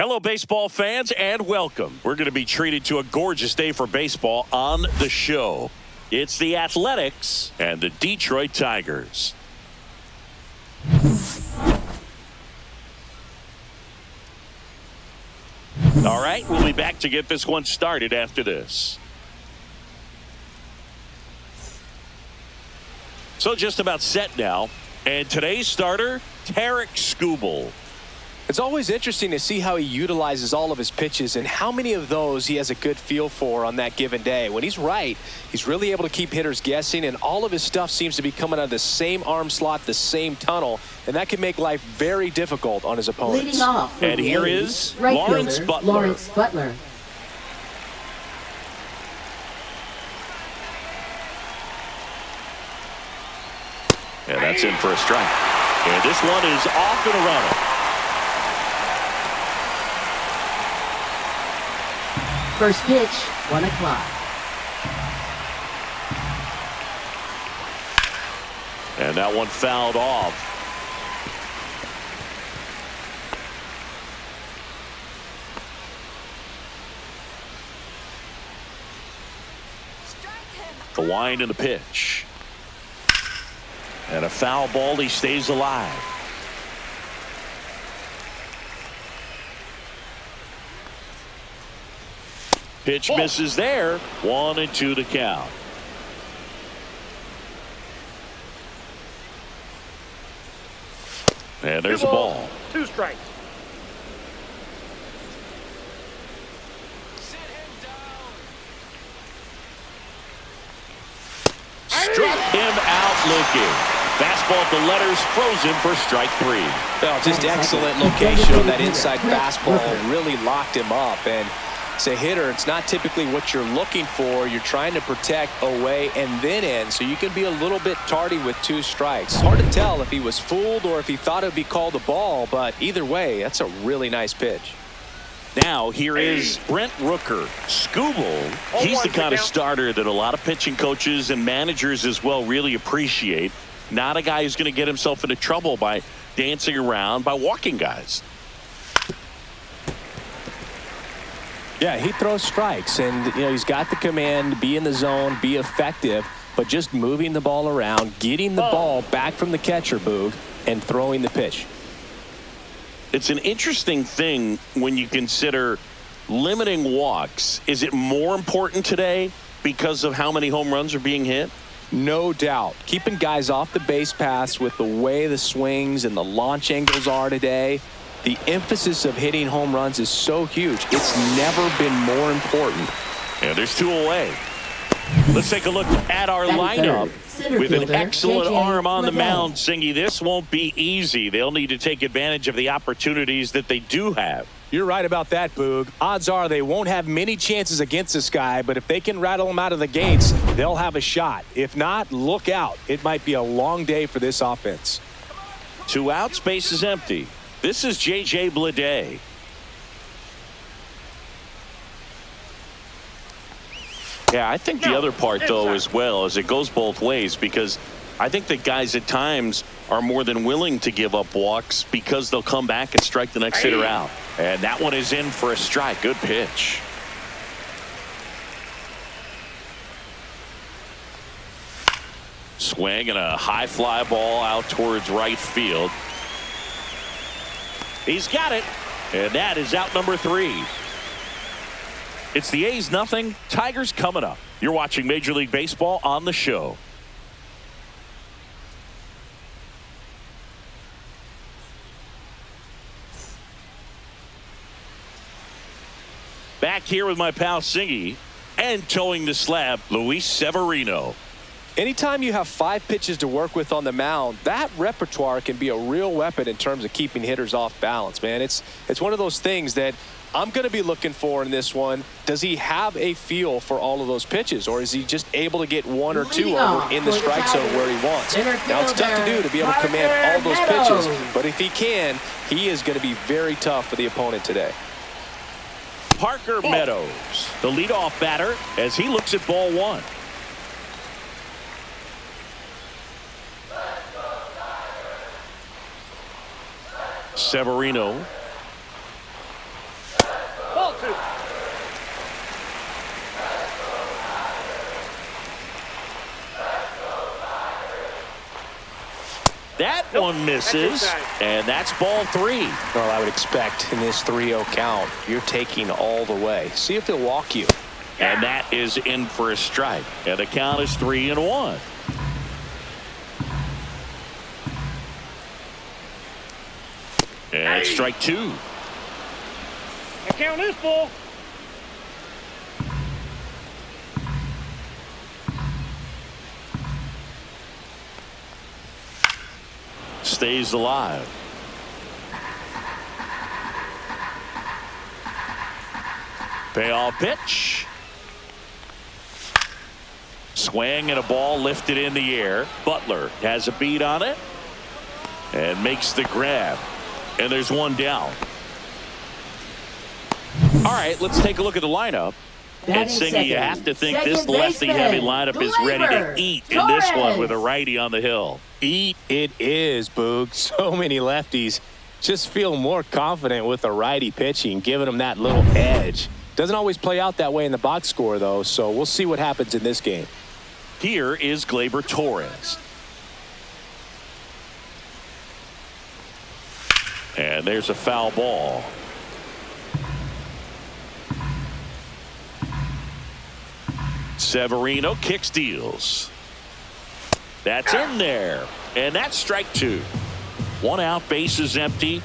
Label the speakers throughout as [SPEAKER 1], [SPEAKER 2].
[SPEAKER 1] Hello, baseball fans, and welcome. We're going to be treated to a gorgeous day for baseball on the show. It's the Athletics and the Detroit Tigers. All right, we'll be back to get this one started after this. So just about set now. And today's starter, Tarik Skubal.
[SPEAKER 2] It's always interesting to see how he utilizes all of his pitches and how many of those he has a good feel for on that given day. When he's right, he's really able to keep hitters guessing, and all of his stuff seems to be coming out of the same arm slot, the same tunnel, and that can make life very difficult on his opponents.
[SPEAKER 3] Leading off
[SPEAKER 1] and here is Lawrence Butler. And that's in for a strike. And this one is off and running.
[SPEAKER 3] First pitch, 1 o'clock.
[SPEAKER 1] And that one fouled off. The wind and the pitch. And a foul ball, he stays alive. Pitch misses there. 1-2 to count. And there's a ball.
[SPEAKER 4] 2 strikes.
[SPEAKER 1] Struck him out looking. Fastball at the letters, frozen for strike 3.
[SPEAKER 2] Oh, just excellent location on that inside fastball. Really locked him up. And as a hitter, it's not typically what you're looking for. You're trying to protect away and then in, so you can be a little bit tardy with 2 strikes. It's hard to tell if he was fooled or if he thought it would be called a ball, but either way, that's a really nice pitch.
[SPEAKER 1] Now here is Brent Rooker. Skubal, he's the kind of starter that a lot of pitching coaches and managers as well really appreciate. Not a guy who's going to get himself into trouble by dancing around, by walking guys.
[SPEAKER 2] Yeah, he throws strikes, and he's got the command to be in the zone, be effective, but just moving the ball around, getting the ball back from the catcher, Boog, and throwing the pitch.
[SPEAKER 1] It's an interesting thing when you consider limiting walks. Is it more important today because of how many home runs are being hit?
[SPEAKER 2] No doubt. Keeping guys off the base paths with the way the swings and the launch angles are today. The emphasis of hitting home runs is so huge. It's never been more important.
[SPEAKER 1] And there's 2 away. Let's take a look at our lineup. With an excellent arm on the mound, Singy, this won't be easy. They'll need to take advantage of the opportunities that they do have.
[SPEAKER 2] You're right about that, Boog. Odds are they won't have many chances against this guy, but if they can rattle him out of the gates, they'll have a shot. If not, look out. It might be a long day for this offense.
[SPEAKER 1] 2 outs, base is empty. This is J.J. Bleday. Yeah, I think the other part, though, as well, is it goes both ways, because I think that guys at times are more than willing to give up walks because they'll come back and strike the next hitter out. And that one is in for a strike. Good pitch. Swing and a high fly ball out towards right field. He's got it, and that is out number 3. It's the A's nothing, Tigers coming up. You're watching Major League Baseball on the show. Back here with my pal Singy, and towing the slab, Luis Severino.
[SPEAKER 2] Anytime you have 5 pitches to work with on the mound, that repertoire can be a real weapon in terms of keeping hitters off balance, man. It's one of those things that I'm going to be looking for in this one. Does he have a feel for all of those pitches, or is he just able to get 1 or 2 over in the strike zone where he wants? Now, it's tough to do to be able to command all those pitches, but if he can, he is going to be very tough for the opponent today.
[SPEAKER 1] Parker Meadows, the leadoff batter, as he looks at ball 1. Severino That one misses, and that's ball 3.
[SPEAKER 2] Well, I would expect in this 3-0 count, you're taking all the way. See if he'll walk you.
[SPEAKER 1] And that is in for a strike. And the count is 3-1. And strike 2.
[SPEAKER 4] The count is full.
[SPEAKER 1] Stays alive. Payoff pitch. Swing and a ball lifted in the air. Butler has a beat on it and makes the grab. And there's one down. All right, let's take a look at the lineup. And Singy, you have to think this lefty-heavy lineup is ready to eat in this one with a righty on the hill.
[SPEAKER 2] Eat it is, Boog. So many lefties just feel more confident with a righty pitching, giving them that little edge. Doesn't always play out that way in the box score, though, so we'll see what happens in this game.
[SPEAKER 1] Here is Gleyber Torres. And there's a foul ball. Severino kicks, deals. That's in there. And that's strike 2. 1 out, bases empty.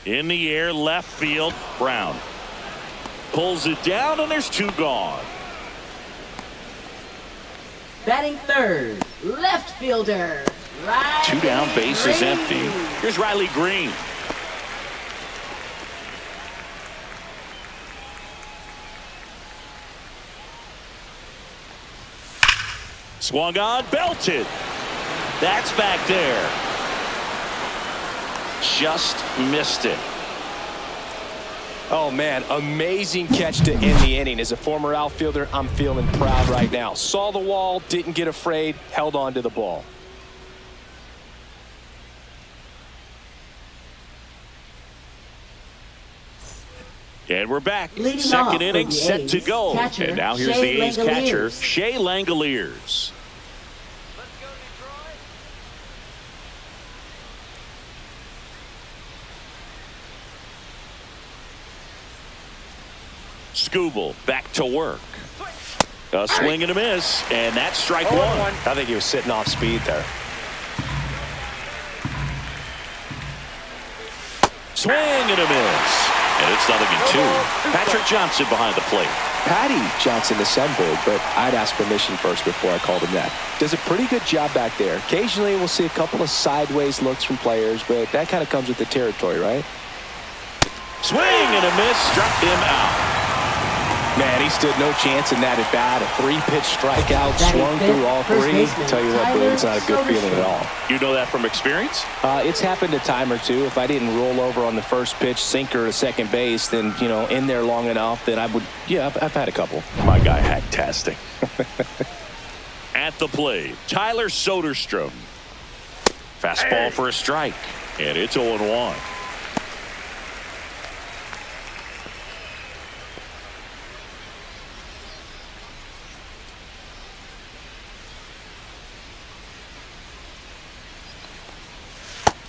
[SPEAKER 1] In the air, left field, Brown. Pulls it down, and there's 2 gone.
[SPEAKER 3] Batting third, left fielder.
[SPEAKER 1] 2 down, bases empty. Here's Riley Green. Swung on, belted. That's back there. Just missed it.
[SPEAKER 2] Oh, man, amazing catch to end the inning. As a former outfielder, I'm feeling proud right now. Saw the wall, didn't get afraid, held on to the ball.
[SPEAKER 1] And we're back.
[SPEAKER 3] Leading
[SPEAKER 1] Second
[SPEAKER 3] off
[SPEAKER 1] inning
[SPEAKER 3] for the
[SPEAKER 1] set to
[SPEAKER 3] A's
[SPEAKER 1] go.
[SPEAKER 3] catcher,
[SPEAKER 1] And now here's
[SPEAKER 3] Shea
[SPEAKER 1] the A's catcher,
[SPEAKER 3] Langoliers.
[SPEAKER 1] Shea Langoliers. Skubal back to work. A swing and a miss, and that's strike 1.
[SPEAKER 2] I think he was sitting off speed there.
[SPEAKER 1] Swing and a miss. And it's 0-2. Patrick Johnson behind the plate.
[SPEAKER 2] Patty Johnson to Sunberg, but I'd ask permission first before I called him that. Does a pretty good job back there. Occasionally we'll see a couple of sideways looks from players, but that kind of comes with the territory, right?
[SPEAKER 1] Swing and a miss, struck him out.
[SPEAKER 2] Man, he stood no chance in that at bat. A 3-pitch strikeout, swung through all 3. Tell you what, Boog, it's not a good feeling at all.
[SPEAKER 1] You know that from experience?
[SPEAKER 2] It's happened a time or two. If I didn't roll over on the first pitch, sinker to second base, then, you know, in there long enough that I would, yeah, I've had a couple.
[SPEAKER 1] My guy, hacktastic. At the plate, Tyler Soderstrom. Fastball for a strike, and it's 0-1.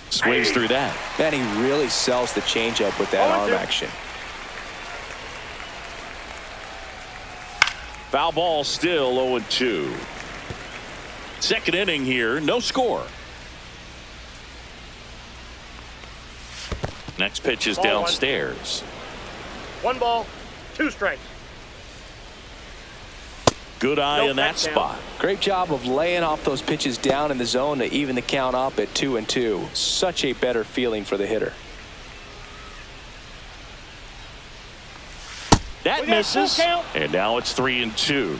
[SPEAKER 1] Swings through that.
[SPEAKER 2] Man, he really sells the changeup with that arm action.
[SPEAKER 1] Foul ball, still 0-2. Second inning here, no score. Next pitch is downstairs.
[SPEAKER 4] 1 ball, 2 strikes.
[SPEAKER 1] Good eye in that spot.
[SPEAKER 2] Great job of laying off those pitches down in the zone to even the count up at 2-2. Such a better feeling for the hitter.
[SPEAKER 1] That misses, and now it's 3-2.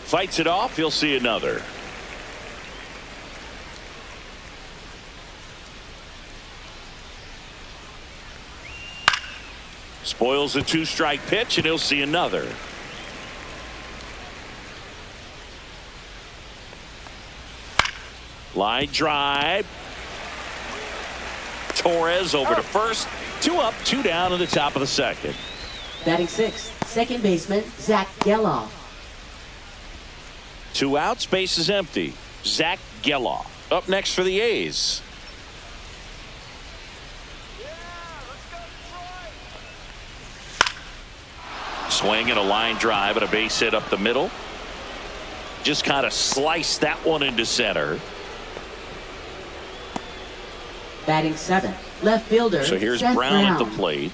[SPEAKER 1] Fights it off, he'll see another. Spoils a 2-strike pitch, and he'll see another. Line drive. Torres over to first. 2 up, 2 down in the top of the second.
[SPEAKER 3] Batting sixth, second baseman Zach Geloff.
[SPEAKER 1] 2 outs, base is empty. Zach Geloff up next for the A's. Swing and a line drive and a base hit up the middle. Just kind of sliced that one into center.
[SPEAKER 3] Batting seventh, left fielder
[SPEAKER 1] So here's
[SPEAKER 3] Seth
[SPEAKER 1] Brown at the
[SPEAKER 3] Brown.
[SPEAKER 1] plate.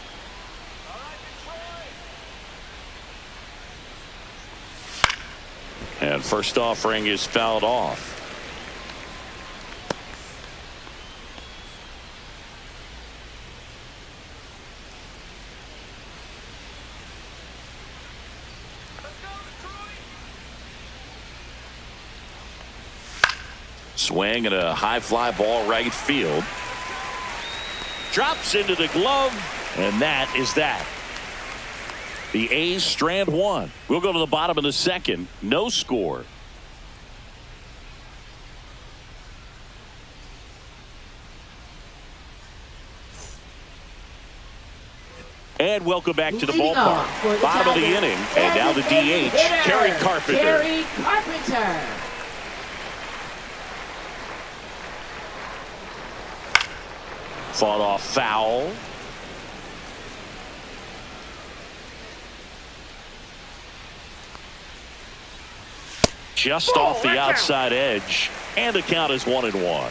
[SPEAKER 1] And first offering is fouled off. Swing and a high fly ball right field. Drops into the glove, and that is that. The A's strand one. We'll go to the bottom of the second. No score. And welcome back to the
[SPEAKER 3] Leading
[SPEAKER 1] ballpark.
[SPEAKER 3] off for the
[SPEAKER 1] Bottom of the
[SPEAKER 3] Tigers,
[SPEAKER 1] inning, and now the DH, Kerry Carpenter.
[SPEAKER 3] Kerry Carpenter.
[SPEAKER 1] Fought off foul. Just off the outside edge, and the count is 1-1.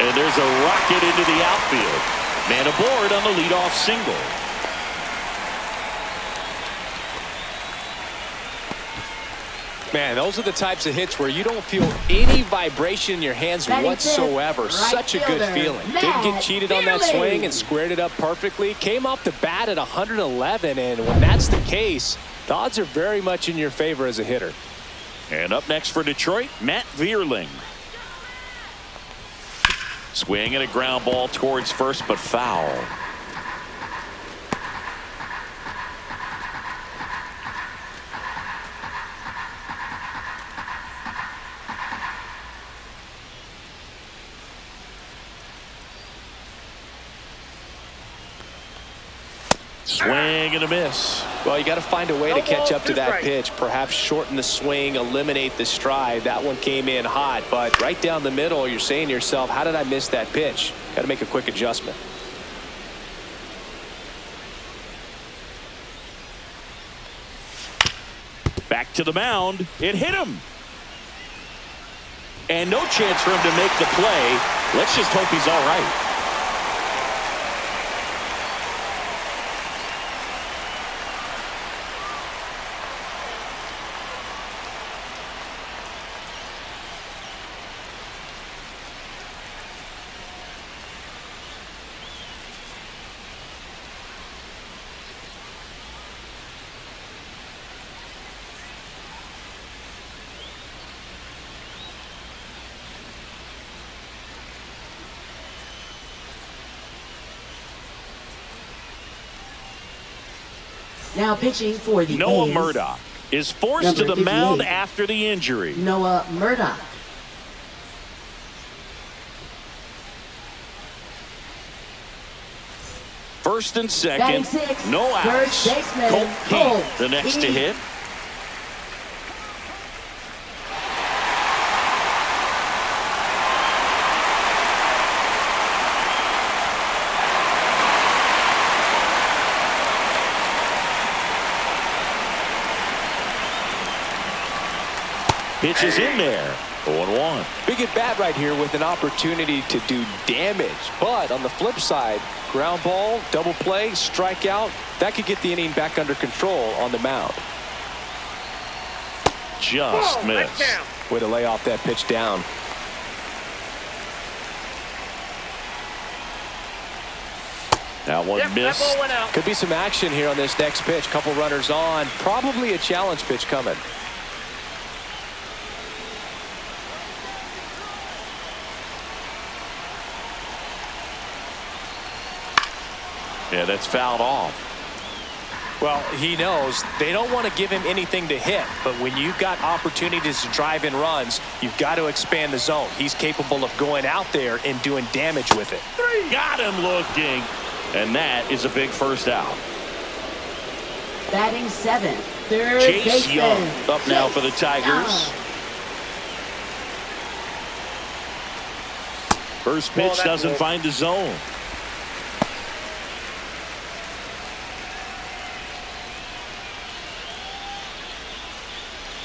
[SPEAKER 1] And there's a rocket into the outfield. Man aboard on the leadoff single.
[SPEAKER 2] Man, those are the types of hits where you don't feel any vibration in your hands
[SPEAKER 3] Batting
[SPEAKER 2] whatsoever.
[SPEAKER 3] fifth, right
[SPEAKER 2] Such a good
[SPEAKER 3] fielder,
[SPEAKER 2] feeling. Didn't get cheated on that
[SPEAKER 3] Matt
[SPEAKER 2] swing and squared it up perfectly. Came off the bat at 111, and when that's the case, the odds are very much in your favor as a hitter.
[SPEAKER 1] And up next for Detroit, Matt Vierling. Swing and a ground ball towards first, but foul. Swing and a miss.
[SPEAKER 2] Well, you got to find a way to catch up to that pitch. Perhaps shorten the swing, eliminate the stride. That one came in hot, but right down the middle, you're saying to yourself, how did I miss that pitch? Got to make a quick adjustment.
[SPEAKER 1] Back to the mound. It hit him. And no chance for him to make the play. Let's just hope he's all right.
[SPEAKER 3] Now pitching for the
[SPEAKER 1] Noah
[SPEAKER 3] A's,
[SPEAKER 1] Murdoch is forced
[SPEAKER 3] number
[SPEAKER 1] to the mound
[SPEAKER 3] 58.
[SPEAKER 1] after the injury.
[SPEAKER 3] Noah Murdoch.
[SPEAKER 1] First and
[SPEAKER 3] Batting
[SPEAKER 1] second,
[SPEAKER 3] sixth,
[SPEAKER 1] no outs.
[SPEAKER 3] first baseman,
[SPEAKER 1] Colt
[SPEAKER 3] Colt
[SPEAKER 1] Heath, the next to
[SPEAKER 3] Heath.
[SPEAKER 1] hit. Pitch is in there. 0-1.
[SPEAKER 2] Big at bat right here with an opportunity to do damage. But on the flip side, ground ball, double play, strikeout, that could get the inning back under control on the mound.
[SPEAKER 1] Just missed.
[SPEAKER 2] Way to lay off that pitch down.
[SPEAKER 1] That one
[SPEAKER 4] That
[SPEAKER 1] missed.
[SPEAKER 4] ball went out.
[SPEAKER 2] Could be some action here on this next pitch. Couple runners on. Probably a challenge pitch coming.
[SPEAKER 1] Yeah, that's fouled off.
[SPEAKER 2] Well, he knows they don't want to give him anything to hit, but when you've got opportunities to drive in runs, you've got to expand the zone. He's capable of going out there and doing damage with it.
[SPEAKER 1] Got him looking, and that is a big first out.
[SPEAKER 3] Batting 7th, third
[SPEAKER 1] Chase
[SPEAKER 3] baseman.
[SPEAKER 1] Young up now
[SPEAKER 3] Chase
[SPEAKER 1] for the Tigers.
[SPEAKER 3] Young.
[SPEAKER 1] First pitch doesn't find the zone.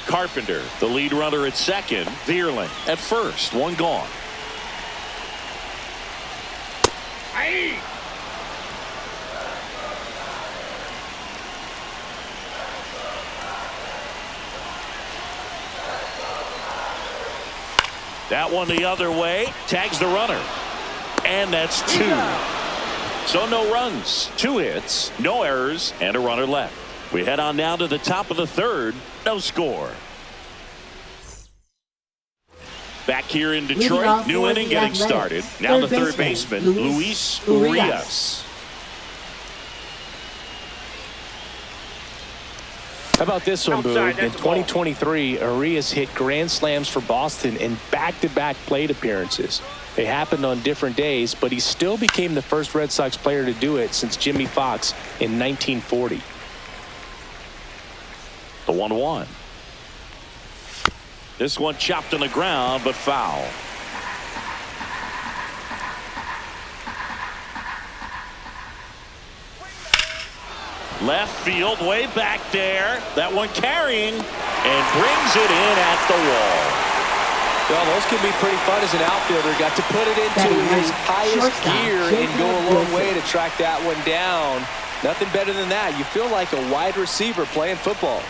[SPEAKER 1] Carpenter, the lead runner at second. Vierling at first. One gone.
[SPEAKER 4] Aye.
[SPEAKER 1] That one the other way. Tags the runner. And that's 2. So no runs, 2 hits, no errors, and a runner left. We head on down to the top of the third. No score. Back here in Detroit, new inning getting started. Now the third baseman, Luis Urias.
[SPEAKER 2] How about this one, Boog?
[SPEAKER 4] Outside,
[SPEAKER 2] In
[SPEAKER 4] that's a ball.
[SPEAKER 2] 2023, Urias hit grand slams for Boston in back-to-back plate appearances. They happened on different days, but he still became the first Red Sox player to do it since Jimmy Fox in 1940.
[SPEAKER 1] The 1-1. This one chopped on the ground, but foul. Left field, way back there. That one carrying and brings it in at the wall.
[SPEAKER 2] Well, those can be pretty fun as an outfielder. Got to put it into his highest
[SPEAKER 3] Shortstop,
[SPEAKER 2] gear and go a long way to track that one down. Nothing better than that. You feel like a wide receiver playing football.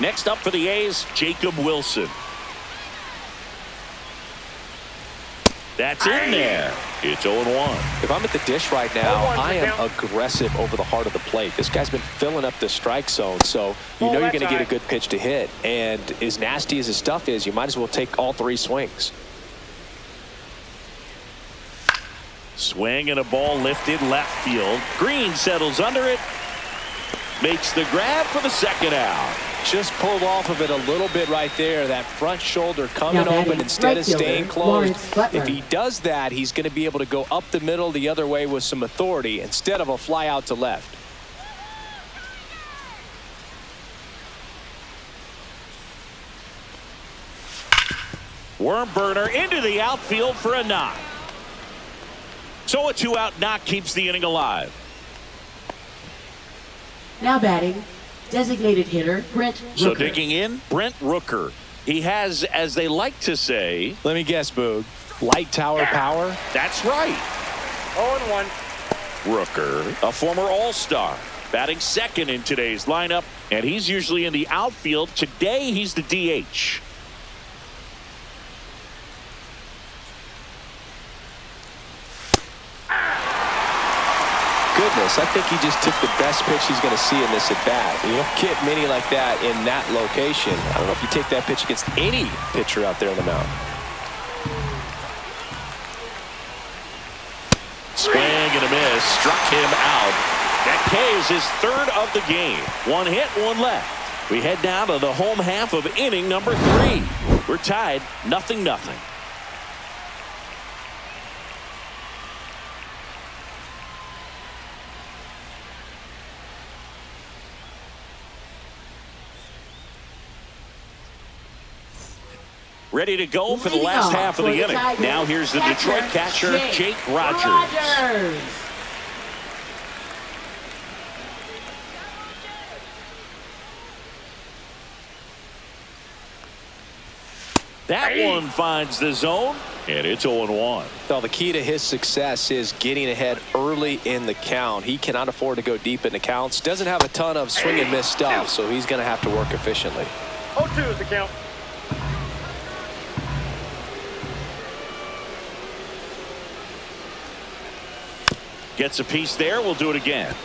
[SPEAKER 1] Next up for the A's, Jacob Wilson. That's in there. It's 0-1.
[SPEAKER 2] If I'm at the dish right now, I am aggressive over the heart of the plate. This guy's been filling up the strike zone, so you know you're going to get a good pitch to hit. And as nasty as his stuff is, you might as well take all 3 swings.
[SPEAKER 1] Swing and a ball lifted left field. Green settles under it. Makes the grab for the second out.
[SPEAKER 2] Just pulled off of it a little bit right there. That front shoulder coming open instead of staying closed. If he does that, he's going to be able to go up the middle the other way with some authority instead of a fly out to left.
[SPEAKER 1] Worm burner into the outfield for a knock. So a 2-out knock keeps the inning alive.
[SPEAKER 3] Now batting, designated hitter Brent Rooker.
[SPEAKER 1] So digging in, Brent Rooker. He has, as they like to say,
[SPEAKER 2] Let me guess, Boog. Light tower power?
[SPEAKER 1] that's right.
[SPEAKER 4] 0-1.
[SPEAKER 1] Rooker, a former All-Star, batting second in today's lineup, and he's usually in the outfield. Today, he's the DH.
[SPEAKER 2] Goodness, I think he just took the best pitch he's going to see in this at-bat. You don't get many like that in that location. I don't know if you take that pitch against any pitcher out there on the mound.
[SPEAKER 1] Swing and a miss, struck him out. That K is his third of the game. 1 hit, 1 left. We head down to the home half of inning number 3. We're tied 0-0. Ready to go for the last half of the inning. Now here's the Detroit catcher, Jake Rogers. That one finds the zone, and it's 0-1.
[SPEAKER 2] Well, the key to his success is getting ahead early in the count. He cannot afford to go deep in the counts. Doesn't have a ton of swing and miss stuff, so he's going to have to work efficiently.
[SPEAKER 4] 0-2 is the count.
[SPEAKER 1] Gets a piece there. We'll do it again.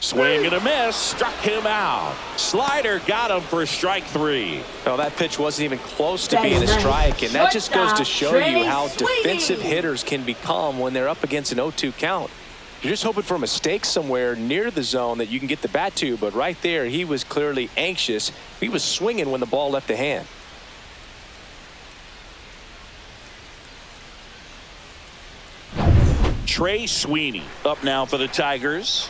[SPEAKER 1] Swing and a miss, struck him out. Slider got him for strike 3.
[SPEAKER 2] Well, that pitch wasn't even close to
[SPEAKER 3] That
[SPEAKER 2] being a
[SPEAKER 3] is nice.
[SPEAKER 2] strike, and that just goes to show
[SPEAKER 3] Shortstop,
[SPEAKER 2] you how
[SPEAKER 3] Trey
[SPEAKER 2] defensive
[SPEAKER 3] Sweeney.
[SPEAKER 2] hitters can become when they're up against an 0-2 count. You're just hoping for a mistake somewhere near the zone that you can get the bat to, but right there, he was clearly anxious. He was swinging when the ball left the hand.
[SPEAKER 1] Trey Sweeney up now for the Tigers.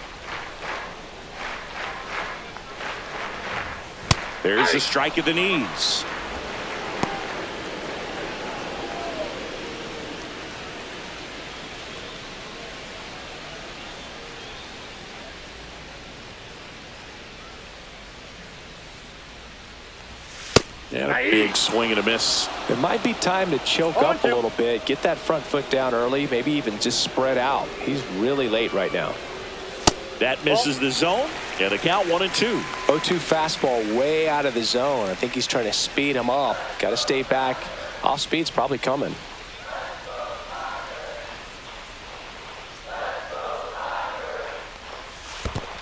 [SPEAKER 1] There's a strike at the knees. And a big swing and a miss.
[SPEAKER 2] It might be time to choke up a little bit, get that front foot down early, maybe even just spread out. He's really late right now.
[SPEAKER 1] That misses the zone, and the count 1-2.
[SPEAKER 2] 0-2 fastball way out of the zone. I think he's trying to speed him up. Got to stay back. Off speed's probably coming.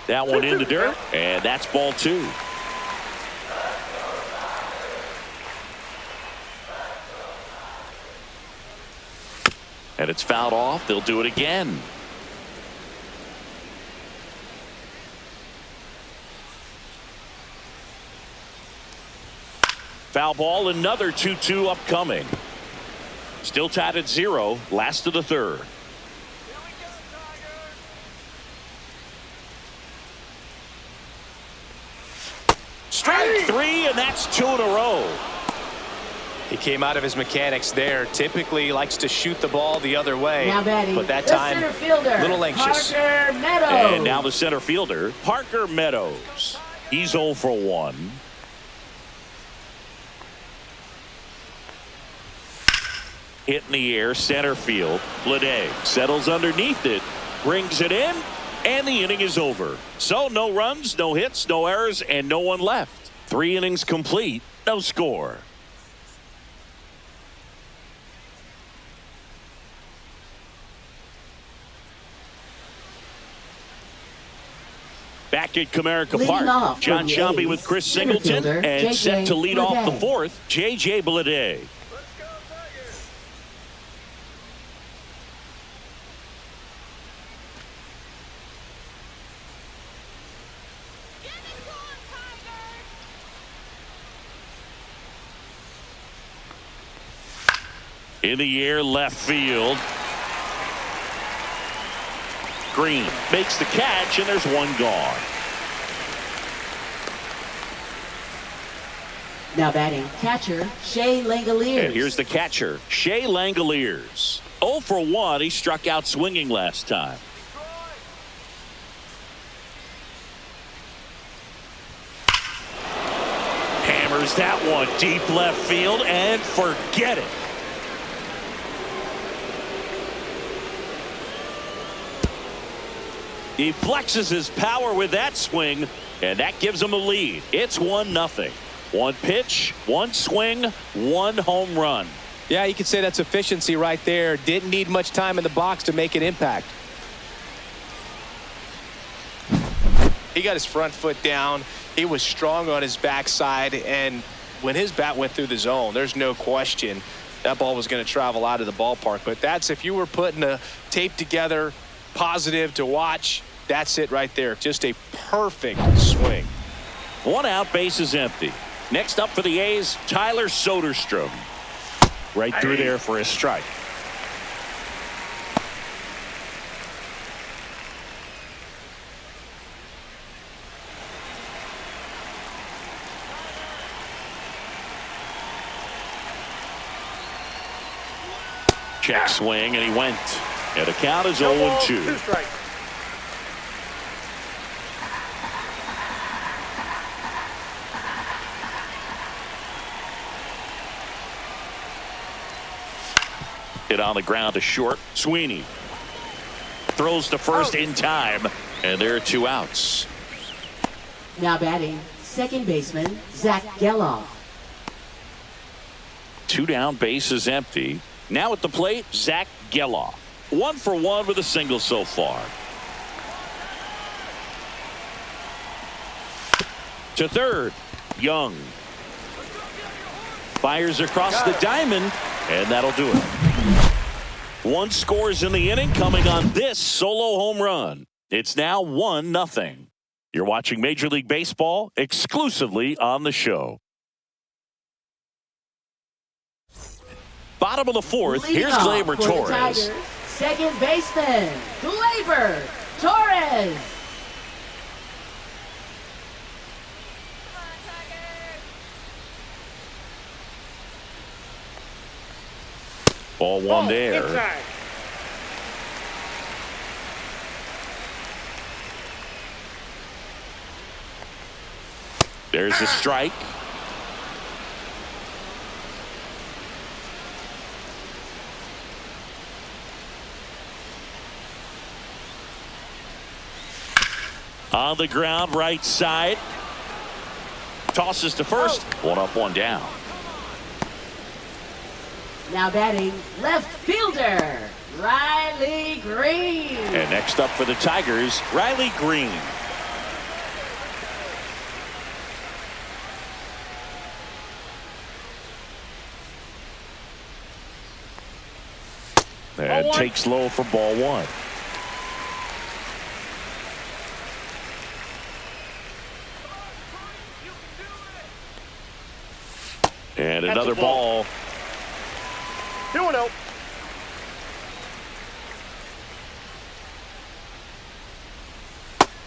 [SPEAKER 1] That one in the dirt, and that's ball 2. And it's fouled off. They'll do it again. Foul ball, another 2-2 upcoming. Still tied at 0, last of the third. Strike 3, and that's 2 in a row.
[SPEAKER 2] He came out of his mechanics there. Typically he likes to shoot the ball the other way.
[SPEAKER 3] Now batting,
[SPEAKER 2] but that
[SPEAKER 3] the
[SPEAKER 2] time,
[SPEAKER 3] center fielder,
[SPEAKER 2] a little anxious.
[SPEAKER 3] Parker Meadows.
[SPEAKER 1] And now the center fielder, Parker Meadows. He's 0 for 1. Hit in the air, center field. Blade settles underneath it, brings it in, and the inning is over. So no runs, no hits, no errors, and no one left. 3 innings complete, no score. Back at Comerica
[SPEAKER 3] Leading
[SPEAKER 1] Park,
[SPEAKER 3] off
[SPEAKER 1] John
[SPEAKER 3] for the
[SPEAKER 1] Sciambi
[SPEAKER 3] A's,
[SPEAKER 1] with Chris
[SPEAKER 3] center
[SPEAKER 1] Singleton,
[SPEAKER 3] fielder,
[SPEAKER 1] and
[SPEAKER 3] JJ
[SPEAKER 1] set to lead off the
[SPEAKER 3] Bleday.
[SPEAKER 1] 4th, J.J. Bleday. In the air, left field. Green makes the catch, and there's one gone.
[SPEAKER 3] Now batting, catcher, Shea Langoliers.
[SPEAKER 1] And here's the catcher, Shea Langoliers. 0 for 1. He struck out swinging last time. Hammers that one deep left field, and forget it. He flexes his power with that swing, and that gives him a lead. It's 1-0. One pitch, one swing, one home run.
[SPEAKER 2] Yeah, you could say that's efficiency right there. Didn't need much time in the box to make an impact. He got his front foot down. He was strong on his backside, and when his bat went through the zone, there's no question that ball was going to travel out of the ballpark. But that's, if you were putting a tape together, positive to watch, that's it right there. Just a perfect swing.
[SPEAKER 1] 1 out, base is empty. Next up for the A's, Tyler Soderstrom. Right through there for a strike. Check swing, and he went. And the count is 0-2.
[SPEAKER 4] 2 strikes.
[SPEAKER 1] Hit on the ground to short. Sweeney throws to first in time, and there are 2 outs.
[SPEAKER 3] Now batting, second baseman, Zach Geloff.
[SPEAKER 1] 2 down, base is empty. Now at the plate, Zach Geloff. 1 for 1 with a single so far. To third, Young. Fires across the diamond, and that'll do it. One scores in the inning coming on this solo home run. It's now 1-0. You're watching Major League Baseball exclusively on the show. Bottom of the fourth,
[SPEAKER 3] Leading
[SPEAKER 1] here's
[SPEAKER 3] off
[SPEAKER 1] Gleyber
[SPEAKER 3] for the
[SPEAKER 1] Torres.
[SPEAKER 3] Tigers, second baseman, Gleyber Torres.
[SPEAKER 1] Ball one there.
[SPEAKER 4] Inside.
[SPEAKER 1] There's the strike. On the ground, right side. Tosses to first. One up, one down.
[SPEAKER 3] Now batting, left fielder, Riley Green.
[SPEAKER 1] And next up for the Tigers, Riley Green. And takes low for ball one. And another ball.
[SPEAKER 4] 2-0.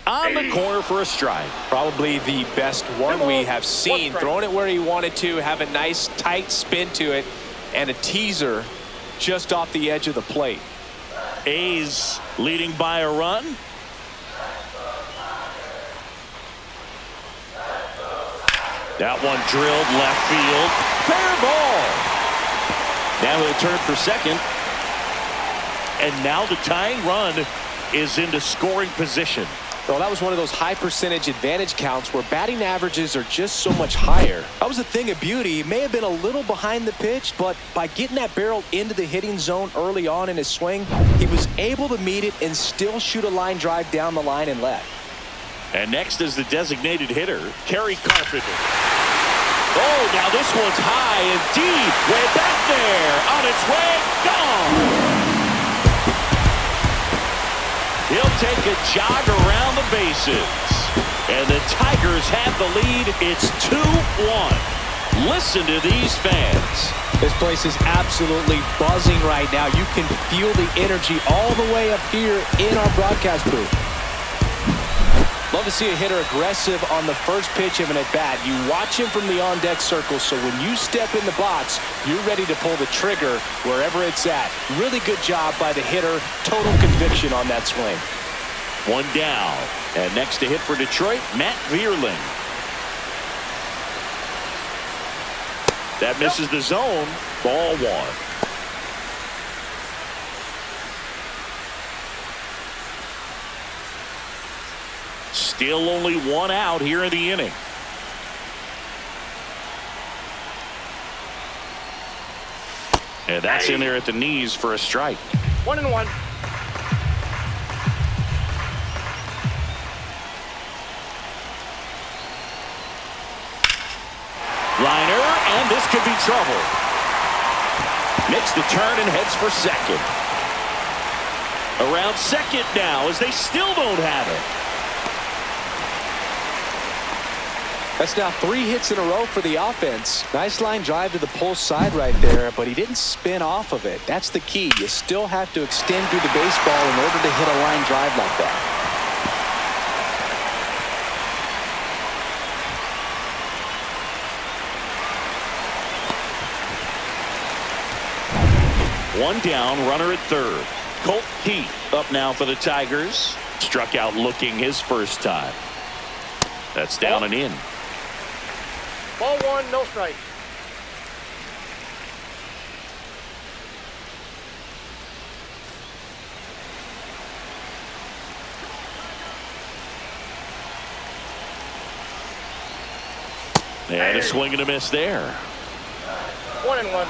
[SPEAKER 1] On the corner for a strike.
[SPEAKER 2] Probably the best one we have seen. Throwing it where he wanted to, have a nice tight spin to it, and a teaser just off the edge of the plate.
[SPEAKER 1] A's leading by a run. That one drilled left field. Fair ball. Now he'll turn for second. And now the tying run is into scoring position.
[SPEAKER 2] Well, that was one of those high percentage advantage counts where batting averages are just so much higher. That was a thing of beauty. He may have been a little behind the pitch, but by getting that barrel into the hitting zone early on in his swing, he was able to meet it and still shoot a line drive down the line and left.
[SPEAKER 1] And next is the designated hitter, Kerry Carpenter. Oh, now this one's high and deep. Way back there. On its way. Gone. He'll take a jog around the bases. And the Tigers have the lead. It's 2-1. Listen to these fans.
[SPEAKER 2] This place is absolutely buzzing right now. You can feel the energy all the way up here in our broadcast booth. Love to see a hitter aggressive on the first pitch of an at-bat. You watch him from the on-deck circle, so when you step in the box, you're ready to pull the trigger wherever it's at. Really good job by the hitter. Total conviction on that swing.
[SPEAKER 1] One down. And next to hit for Detroit, Matt Vierling. That misses the zone. Ball one. Still only one out here in the inning. And that's in there at the knees for a strike.
[SPEAKER 4] 1-1.
[SPEAKER 1] Liner, and this could be trouble. Makes the turn and heads for second. Around second now as they still don't have it.
[SPEAKER 2] That's now 3 hits in a row for the offense. Nice line drive to the pull side right there, but he didn't spin off of it. That's the key. You still have to extend through the baseball in order to hit a line drive like that.
[SPEAKER 1] One down, runner at third. Colt Heath up now for the Tigers. Struck out looking his first time. That's down and in.
[SPEAKER 4] Ball one, no strike.
[SPEAKER 1] And a swing and a miss there.
[SPEAKER 4] 1-1.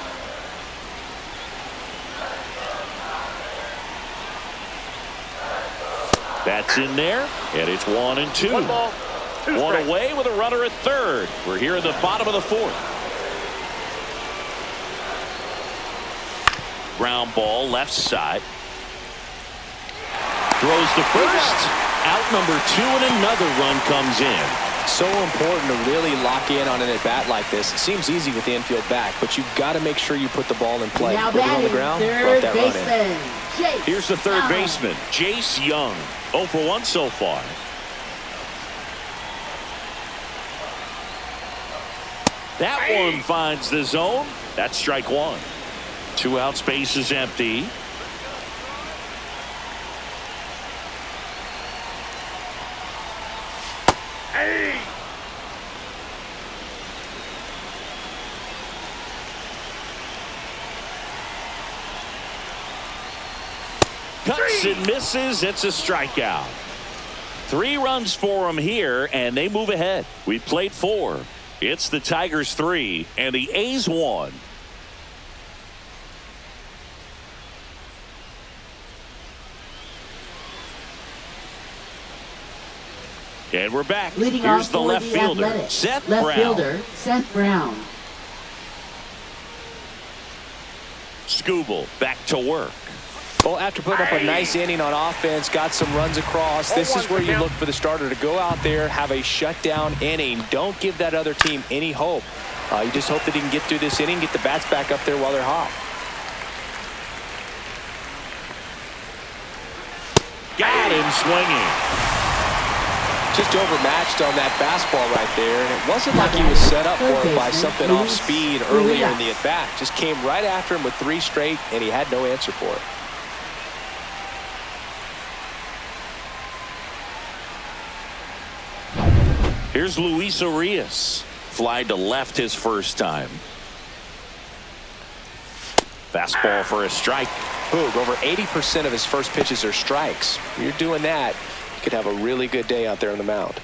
[SPEAKER 1] That's in there, and it's 1-2.
[SPEAKER 4] One ball. Two
[SPEAKER 1] One
[SPEAKER 4] strikes.
[SPEAKER 1] away with a runner at third. We're here in the bottom of the fourth. Ground ball left side. Throws to first. Out number 2, and another run comes in.
[SPEAKER 2] So important to really lock in on an at-bat like this. It seems easy with the infield back, but you've got to make sure you put the ball in play.
[SPEAKER 3] Now
[SPEAKER 2] Put it on the
[SPEAKER 3] batting,
[SPEAKER 2] ground, drop
[SPEAKER 3] third
[SPEAKER 2] that run in.
[SPEAKER 3] baseman, Jace
[SPEAKER 1] Here's the third
[SPEAKER 3] Young.
[SPEAKER 1] baseman, Jace Young. 0 for 1 so far. That one finds the zone. That's strike 1. 2 outs, base is empty.
[SPEAKER 4] Hey.
[SPEAKER 1] Cuts and misses. It's a strikeout. 3 runs for him here, and they move ahead. We played 4. It's the Tigers 3 and the A's 1. And we're back.
[SPEAKER 3] Leading
[SPEAKER 1] Here's
[SPEAKER 3] off
[SPEAKER 1] the
[SPEAKER 3] for
[SPEAKER 1] left
[SPEAKER 3] the
[SPEAKER 1] fielder,
[SPEAKER 3] Athletics.
[SPEAKER 1] Seth
[SPEAKER 3] Left
[SPEAKER 1] Brown.
[SPEAKER 3] fielder, Seth Brown.
[SPEAKER 1] Skubal back to work.
[SPEAKER 2] Well, after putting up a nice inning on offense, got some runs across, this is where you look for the starter to go out there, have a shutdown inning. Don't give that other team any hope. You just hope that he can get through this inning, get the bats back up there while they're hot.
[SPEAKER 1] Got him swinging.
[SPEAKER 2] Just overmatched on that fastball right there, and it wasn't like he was set up for it by something off speed earlier in the at-bat. Just came right after him with 3 straight, and he had no answer for it.
[SPEAKER 1] Here's Luis Urias. Fly to left his first time. Fastball for a strike.
[SPEAKER 2] Boog, over 80% of his first pitches are strikes. If you're doing that, you could have a really good day out there on the mound.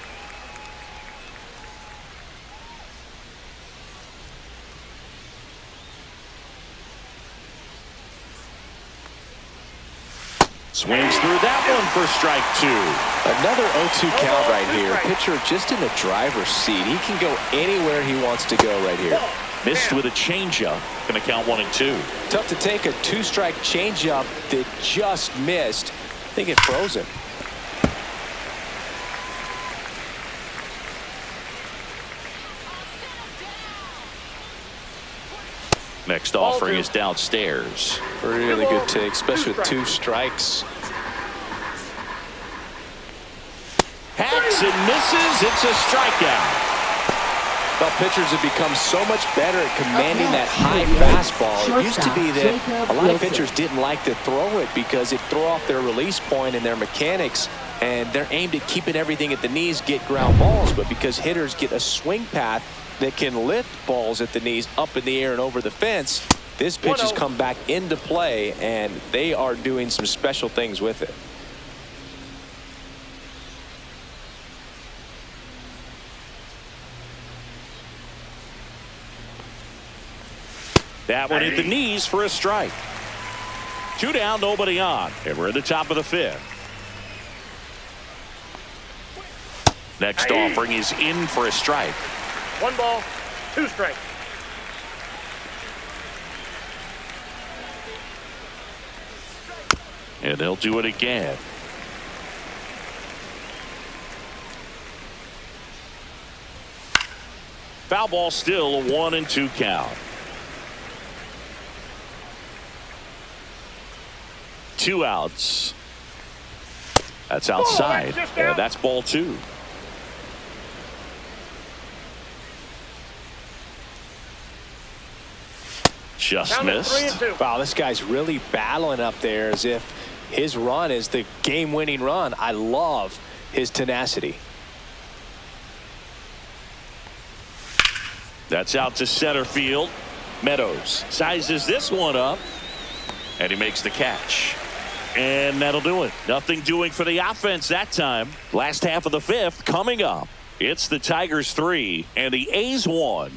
[SPEAKER 1] Swings through that one for strike 2.
[SPEAKER 2] Another 0-2 count right here. Pitcher just in the driver's seat. He can go anywhere he wants to go right here.
[SPEAKER 1] Missed with a changeup. Going to count 1 and 2.
[SPEAKER 2] Tough to take a 2-strike changeup that just missed. I think it froze him.
[SPEAKER 1] Next offering is downstairs.
[SPEAKER 2] Really good take, especially with 2 strikes.
[SPEAKER 1] Hacks and misses. It's a strikeout.
[SPEAKER 2] Well, pitchers have become so much better at commanding that high fastball. It used to be that a lot of pitchers didn't like to throw it because it'd throw off their release point and their mechanics, and they're aimed at keeping everything at the knees, get ground balls. But because hitters get a swing path that can lift balls at the knees up in the air and over the fence, this pitch has come back into play, and they are doing some special things with it.
[SPEAKER 1] That one hit the knees for a strike. 2 down, nobody on, and we're at the top of the 5th. Next offering is in for a strike.
[SPEAKER 4] 1 ball, 2 strikes.
[SPEAKER 1] And they'll do it again. Foul ball, still a 1 and 2 count. 2 outs. That's outside. And that's ball 2. Just missed.
[SPEAKER 2] Wow, this guy's really battling up there as if his run is the game-winning run. I love his tenacity.
[SPEAKER 1] That's out to center field. Meadows sizes this one up, and he makes the catch. And that'll do it. Nothing doing for the offense that time. Last half of the 5th coming up. It's the Tigers 3 and the A's 1.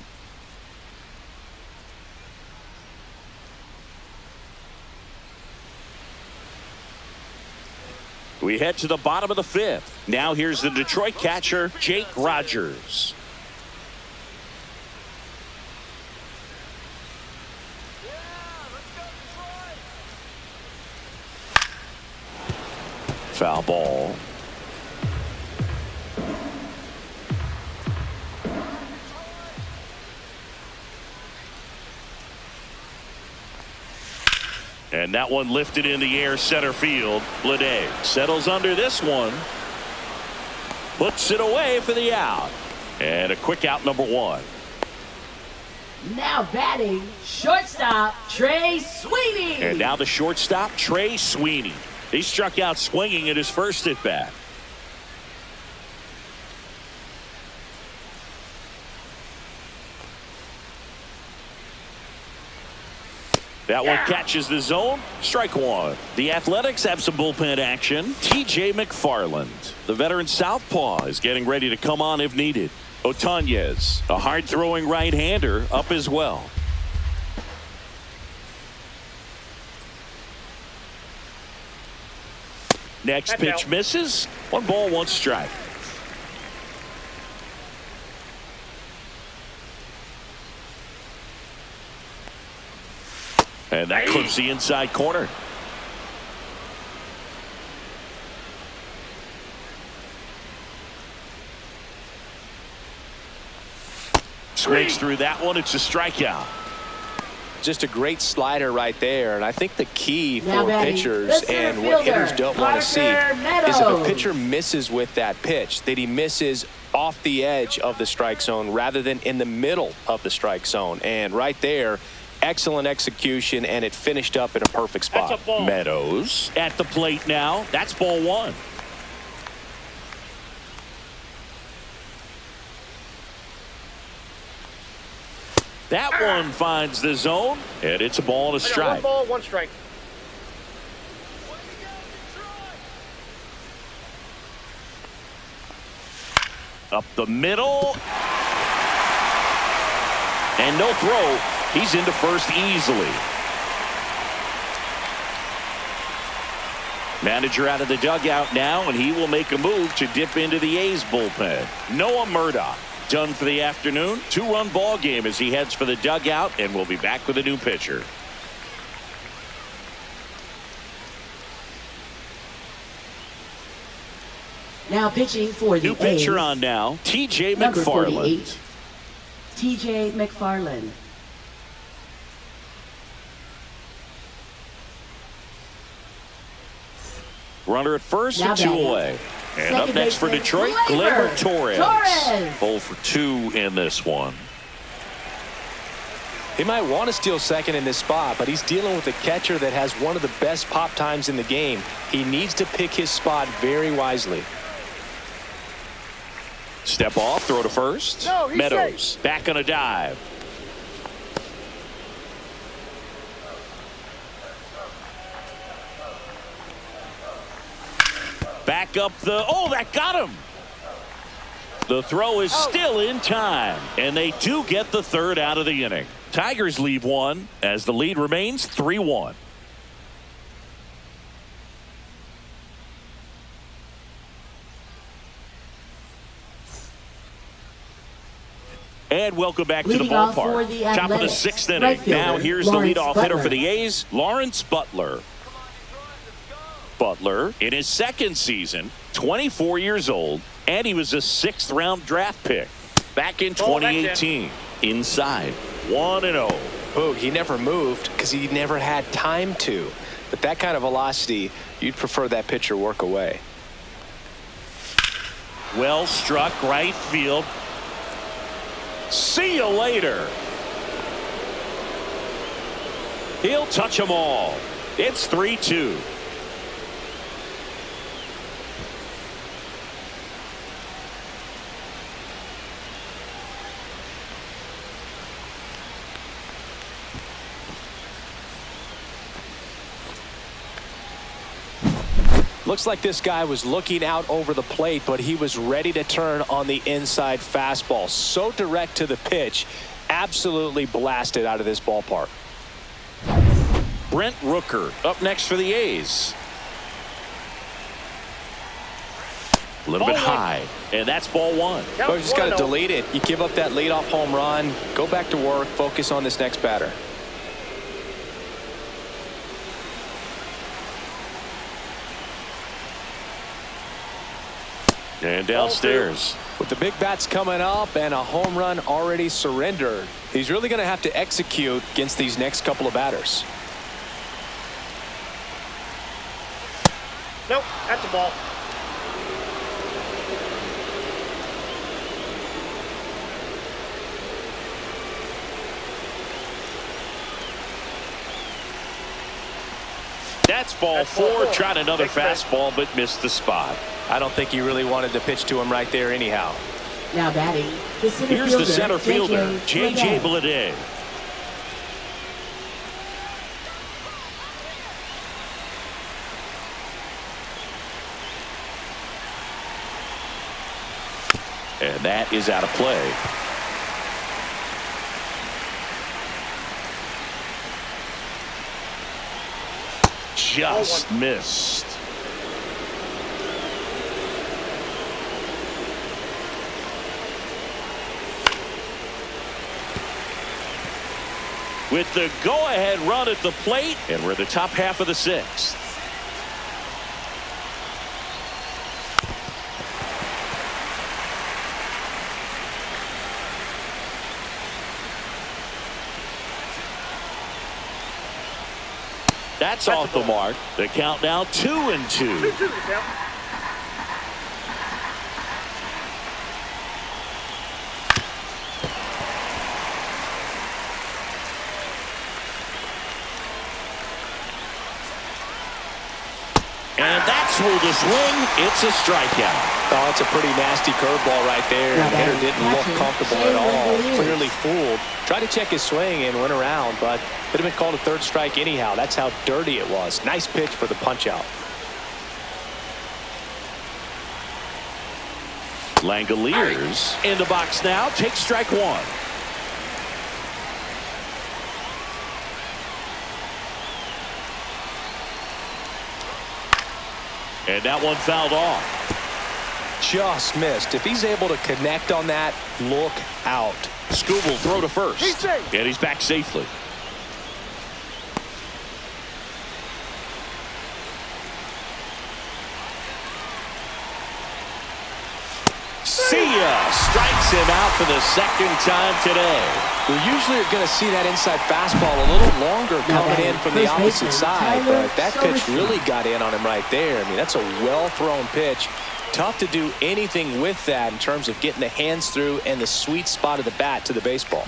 [SPEAKER 1] We head to the bottom of the 5th. Now here's the Detroit catcher, Jake Rogers. Foul ball. And that one lifted in the air center field. Bleday settles under this one. Puts it away for the out. And a quick out, number 1.
[SPEAKER 3] Now batting, shortstop, Trey Sweeney.
[SPEAKER 1] And now the shortstop, Trey Sweeney. He struck out swinging at his first at bat. That one catches the zone. Strike 1. The Athletics have some bullpen action. T.J. McFarland, the veteran southpaw, is getting ready to come on if needed. Otanez, a hard-throwing right-hander, up as well. Next pitch misses. 1 ball, 1 strike. And that clips the inside corner. Swings through that one. It's a strikeout.
[SPEAKER 2] Just a great slider right there. And I think the key
[SPEAKER 3] Now
[SPEAKER 2] for
[SPEAKER 3] batting,
[SPEAKER 2] pitchers
[SPEAKER 3] the center
[SPEAKER 2] and what hitters
[SPEAKER 3] fielder,
[SPEAKER 2] don't want to see
[SPEAKER 3] Parker
[SPEAKER 2] is if a
[SPEAKER 3] Meadows.
[SPEAKER 2] pitcher misses with that pitch, that he misses off the edge of the strike zone rather than in the middle of the strike zone. And right there, excellent execution, and it finished up in a perfect spot.
[SPEAKER 4] That's a ball.
[SPEAKER 1] Meadows at the plate now. That's ball 1. That one finds the zone, and it's a ball and a
[SPEAKER 4] I got
[SPEAKER 1] strike.
[SPEAKER 4] 1 ball, 1 strike.
[SPEAKER 1] Up the middle. And no throw. He's into first easily. Manager out of the dugout now, and he will make a move to dip into the A's bullpen. Noah Murdoch done for the afternoon. 2-run ball game as he heads for the dugout, and we'll be back with a new pitcher.
[SPEAKER 3] Now pitching for the
[SPEAKER 1] New pitcher
[SPEAKER 3] A's,
[SPEAKER 1] on now, T.J.
[SPEAKER 3] number
[SPEAKER 1] McFarland.
[SPEAKER 3] 48, T.J. McFarland.
[SPEAKER 1] Runner at first
[SPEAKER 3] Now
[SPEAKER 1] and 2
[SPEAKER 3] batting.
[SPEAKER 1] away. And
[SPEAKER 3] Second
[SPEAKER 1] up next for
[SPEAKER 3] baseman,
[SPEAKER 1] Detroit,
[SPEAKER 3] Gleyber
[SPEAKER 1] Gleyber Torres. 0 for 2 in this one.
[SPEAKER 2] He might want to steal second in this spot, but he's dealing with a catcher that has one of the best pop times in the game. He needs to pick his spot very wisely.
[SPEAKER 1] Step off, throw to first.
[SPEAKER 4] No, he's
[SPEAKER 1] Meadows
[SPEAKER 4] safe.
[SPEAKER 1] back on a dive. Back up the, oh, that got him. The throw is still in time, and they do get the 3rd out of the inning. Tigers leave 1 as the lead remains 3-1. And welcome back to the
[SPEAKER 3] Leading off for
[SPEAKER 1] ballpark.
[SPEAKER 3] the
[SPEAKER 1] Top of the
[SPEAKER 3] Athletics,
[SPEAKER 1] 6th inning.
[SPEAKER 3] right fielder,
[SPEAKER 1] Now here's the
[SPEAKER 3] Lawrence
[SPEAKER 1] leadoff hitter
[SPEAKER 3] Butler.
[SPEAKER 1] for the A's, Lawrence Butler. Butler in his 2nd season, 24 years old, and he was a 6th-round draft pick back in 2018. Inside, 1-0.
[SPEAKER 2] Boog, he never moved because he never had time to. But that kind of velocity, you'd prefer that pitcher work away.
[SPEAKER 1] Well struck, right field. See you later. He'll touch them all. It's 3-2.
[SPEAKER 2] Looks like this guy was looking out over the plate, but he was ready to turn on the inside fastball. So direct to the pitch, absolutely blasted out of this ballpark.
[SPEAKER 1] Brent Rooker up next for the A's. A little bit high, and that's ball one.
[SPEAKER 2] Well, you just got to delete it. You give up that leadoff home run, go back to work, focus on this next batter.
[SPEAKER 1] And downstairs.
[SPEAKER 2] With the big bats coming up and a home run already surrendered, he's really going to have to execute against these next couple of batters.
[SPEAKER 4] Nope, that's a ball.
[SPEAKER 1] That's ball four. Tried another fastball, but missed the spot.
[SPEAKER 2] I don't think you really wanted to pitch to him right there anyhow.
[SPEAKER 3] Now batting, the center
[SPEAKER 1] Here's
[SPEAKER 3] fielder,
[SPEAKER 1] the center fielder, J.J.
[SPEAKER 3] Bleday.
[SPEAKER 1] Bleday. And that is out of play. Just missed. With the go-ahead run at the plate, and we're at the top half of the sixth. That's off the mark. The count now 2-2.
[SPEAKER 4] 2-2 the count.
[SPEAKER 1] And that's who the swing. It's a strikeout.
[SPEAKER 2] Oh, it's a pretty nasty curveball right there. The hitter didn't look comfortable at all. Clearly fooled. Tried to check his swing and went around, but could have been called a third strike anyhow. That's how dirty it was. Nice pitch for the punch out.
[SPEAKER 1] Langoliers in the box now. Takes strike one. And that one fouled off.
[SPEAKER 2] Just missed. If he's able to connect on that, look out.
[SPEAKER 1] Scoop will throw to first.
[SPEAKER 4] He's safe.
[SPEAKER 1] And he's back safely. See ya. Strikes him out for the second time today.
[SPEAKER 2] We usually are going to see that inside fastball a little longer coming in from the opposite side, but that pitch really got in on him right there. I mean, that's a well-thrown pitch. Tough to do anything with that in terms of getting the hands through and the sweet spot of the bat to the baseball.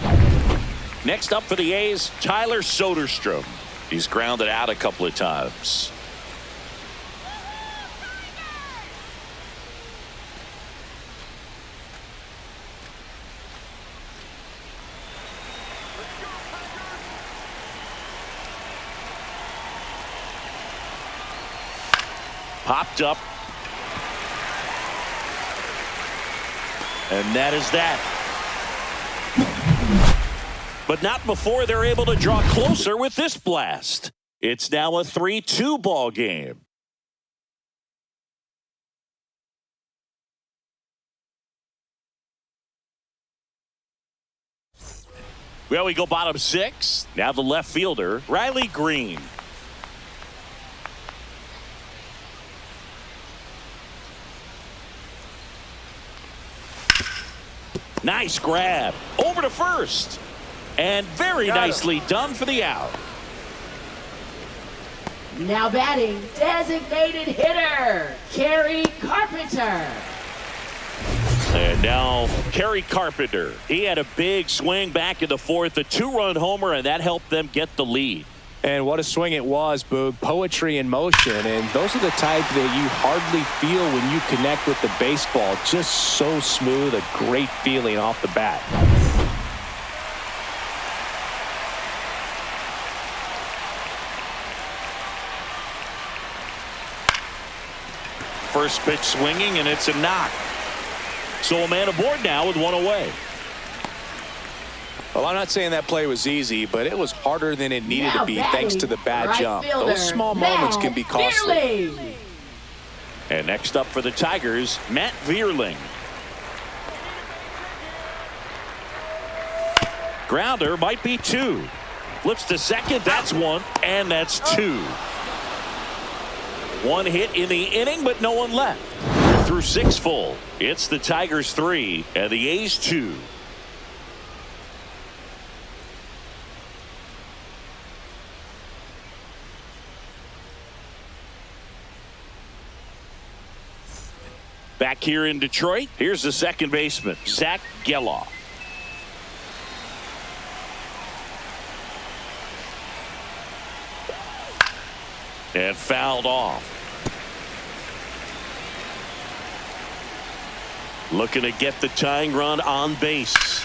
[SPEAKER 1] Next up for the A's, Tyler Soderstrom. He's grounded out a couple of times. Popped up. And that is that. But not before they're able to draw closer with this blast. It's now a 3-2 ball game. Well, we go bottom six. Now the left fielder, Riley Green. Nice grab. Over to first. And very nicely done for the out.
[SPEAKER 3] Now batting, designated hitter, Kerry Carpenter.
[SPEAKER 1] And now Kerry Carpenter. He had a big swing back in the fourth, a two-run homer, and that helped them get the lead.
[SPEAKER 2] And what a swing it was, Boog. Poetry in motion. And those are the type that you hardly feel when you connect with the baseball. Just so smooth, a great feeling off the bat.
[SPEAKER 1] First pitch swinging, and it's a knock. So a man aboard now with one away.
[SPEAKER 2] Well, I'm not saying that play was easy, but it was harder than it needed to be thanks to the bad jump. Those small moments can be costly.
[SPEAKER 1] And next up for the Tigers, Matt Vierling. Grounder might be 2. Flips to second. That's 1. And that's 2. 1 hit in the inning, but no one left. We're through 6 full. It's the Tigers 3 and the A's 2. Back here in Detroit, here's the second baseman, Zach Geloff. And fouled off. Looking to get the tying run on base.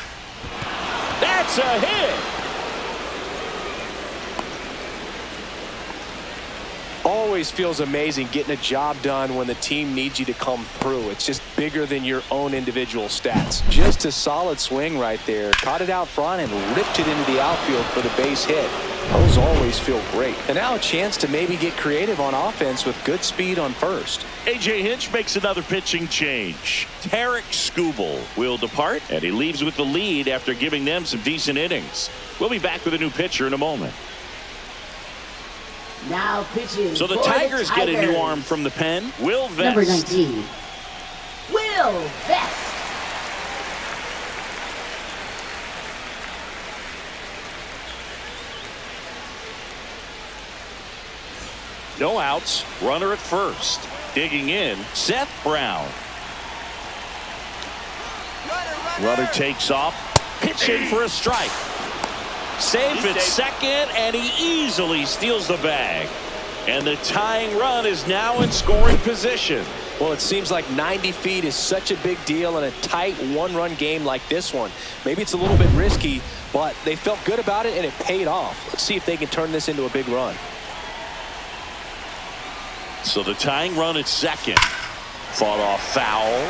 [SPEAKER 1] That's a hit.
[SPEAKER 2] Always feels amazing getting a job done when the team needs you to come through. It's just bigger than your own individual stats. Just a solid swing right there. Caught it out front and ripped it into the outfield for the base hit. Those always feel great. And now a chance to maybe get creative on offense with good speed on first.
[SPEAKER 1] A.J. Hinch makes another pitching change. Tarek Skubal will depart, and he leaves with the lead after giving them some decent innings. We'll be back with a new pitcher in a moment.
[SPEAKER 3] Now pitching.
[SPEAKER 1] So the
[SPEAKER 3] for
[SPEAKER 1] Tigers get a new
[SPEAKER 3] Tigers.
[SPEAKER 1] arm from the pen. Will Vest.
[SPEAKER 3] Number 19. Will Vest.
[SPEAKER 1] No outs. Runner at first. Digging in, Seth Brown. Runner takes off. Pitch in for a strike. Safe at second, and he easily steals the bag. And the tying run is now in scoring position.
[SPEAKER 2] Well, it seems like 90 feet is such a big deal in a tight one-run game like this one. Maybe it's a little bit risky, but they felt good about it, and it paid off. Let's see if they can turn this into a big run.
[SPEAKER 1] So the tying run at second. Fought off foul.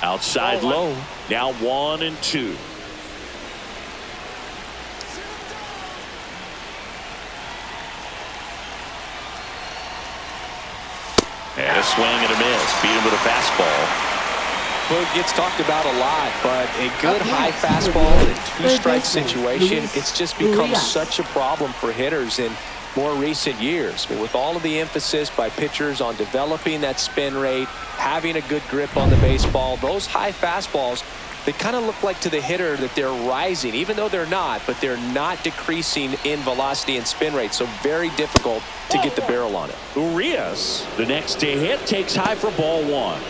[SPEAKER 1] Outside low. Now 1 and 2. And a swing and a miss. Beat him with a fastball.
[SPEAKER 2] Well, it gets talked about a lot, but a good high fastball in a two-strike situation, it's just become such a problem for hitters in more recent years. But with all of the emphasis by pitchers on developing that spin rate, having a good grip on the baseball, those high fastballs, they kind of look like to the hitter that they're rising, even though they're not, but they're not decreasing in velocity and spin rate. So very difficult to get the barrel on it.
[SPEAKER 1] Urias, the next to hit, takes high for ball 1.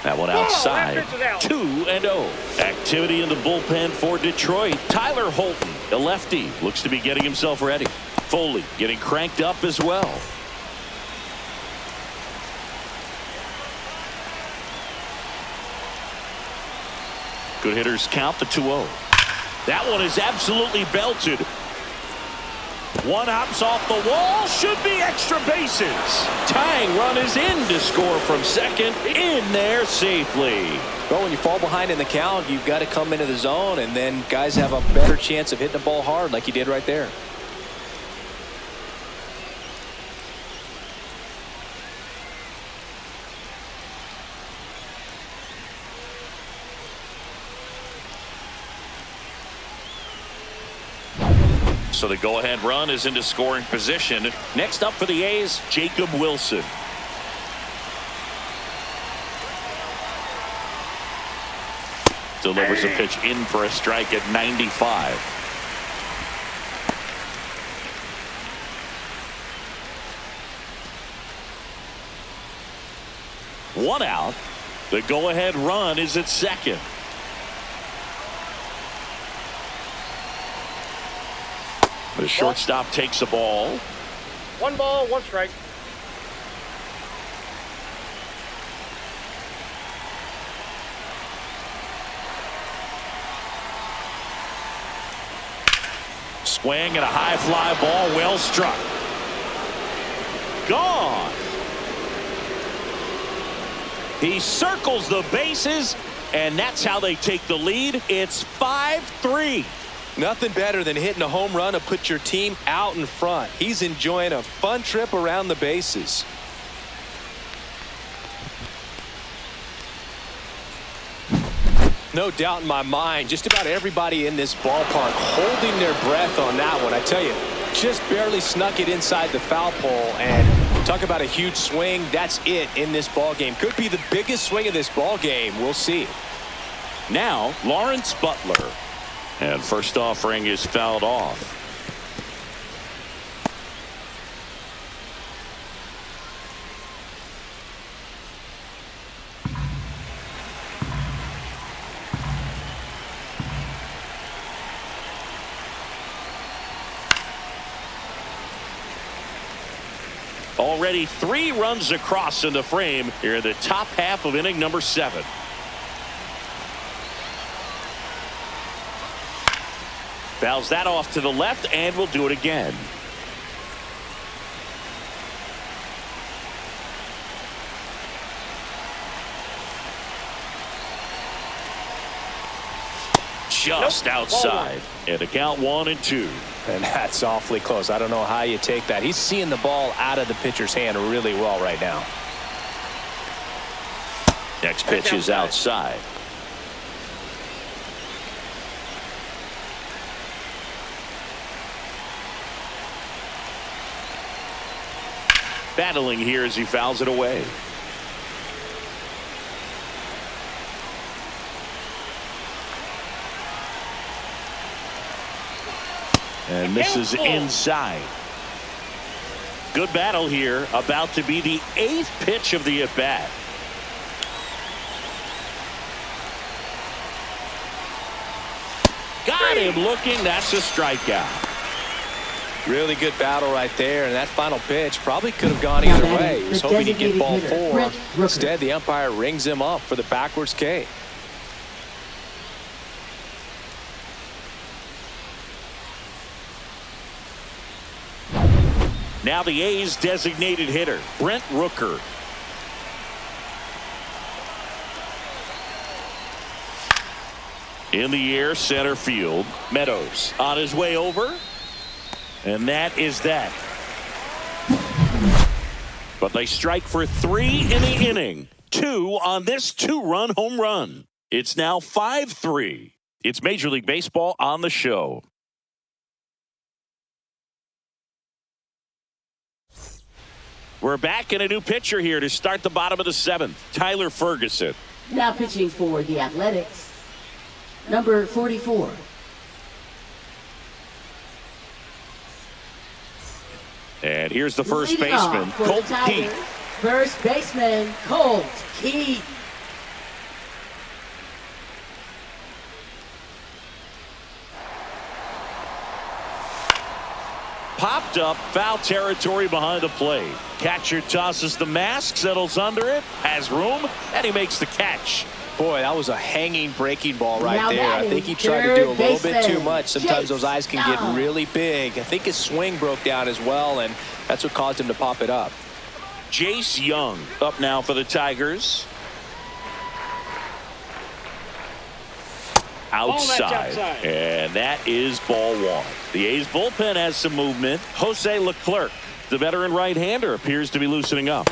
[SPEAKER 1] That one outside. 2-0. Activity in the bullpen for Detroit. Tyler Holton, the lefty, looks to be getting himself ready. Foley getting cranked up as well. Good hitters count the 2-0. That one is absolutely belted. One hops off the wall, should be extra bases. Tying run is in to score from second, in there safely.
[SPEAKER 2] Well, when you fall behind in the count, you've got to come into the zone, and then guys have a better chance of hitting the ball hard like you did right there.
[SPEAKER 1] So the go-ahead run is into scoring position. Next up for the A's, Jacob Wilson. Delivers a pitch in for a strike at 95. One out. The go-ahead run is at second. The shortstop takes the ball.
[SPEAKER 4] 1 ball, 1 strike.
[SPEAKER 1] Swing and a high fly ball, well struck. Gone. He circles the bases, and that's how they take the lead. It's 5-3.
[SPEAKER 2] Nothing better than hitting a home run to put your team out in front. He's enjoying a fun trip around the bases. No doubt in my mind, just about everybody in this ballpark holding their breath on that one. I tell you, just barely snuck it inside the foul pole, and talk about a huge swing. That's it in this ball game. Could be the biggest swing of this ball game. We'll see.
[SPEAKER 1] Now Lawrence Butler, and first offering is fouled off. Already 3 runs across in the frame here in the top half of inning number 7. Fouls that off to the left, and we'll do it again. Just outside. And a count 1-2.
[SPEAKER 2] And that's awfully close. I don't know how you take that. He's seeing the ball out of the pitcher's hand really well right now.
[SPEAKER 1] Next pitch is outside. Battling here as he fouls it away. And misses inside. Good battle here. About to be the 8th pitch of the at-bat. Got him looking. That's a strikeout.
[SPEAKER 2] Really good battle right there, and that final pitch probably could have gone either way. He was hoping he'd get ball 4. Instead, the umpire rings him up for the backwards K.
[SPEAKER 1] Now the A's designated hitter, Brent Rooker. In the air, center field. Meadows on his way over. And that is that. But they strike for 3 in the inning. 2 on this 2-run home run. It's now 5-3. It's Major League Baseball on the show. We're back in a new pitcher here to start the bottom of the 7th. Tyler Ferguson.
[SPEAKER 3] Now pitching for the Athletics, number 44.
[SPEAKER 1] And here's the first
[SPEAKER 3] Leading
[SPEAKER 1] baseman,
[SPEAKER 3] off for
[SPEAKER 1] Colt
[SPEAKER 3] the Tigers,
[SPEAKER 1] Keith.
[SPEAKER 3] First baseman, Colt Keith.
[SPEAKER 1] Popped up, foul territory behind the plate. Catcher tosses the mask, settles under it, has room, and he makes the catch.
[SPEAKER 2] Boy, that was a hanging breaking ball right
[SPEAKER 3] Now
[SPEAKER 2] there. I think he tried to do a little bit too much. Sometimes those eyes can get really big. I think his swing broke down as well, and that's what caused him to pop it up.
[SPEAKER 1] Jace Young up now for the Tigers. Outside. And that is ball 1. The A's bullpen has some movement. Jose Leclerc, the veteran right-hander, appears to be loosening up.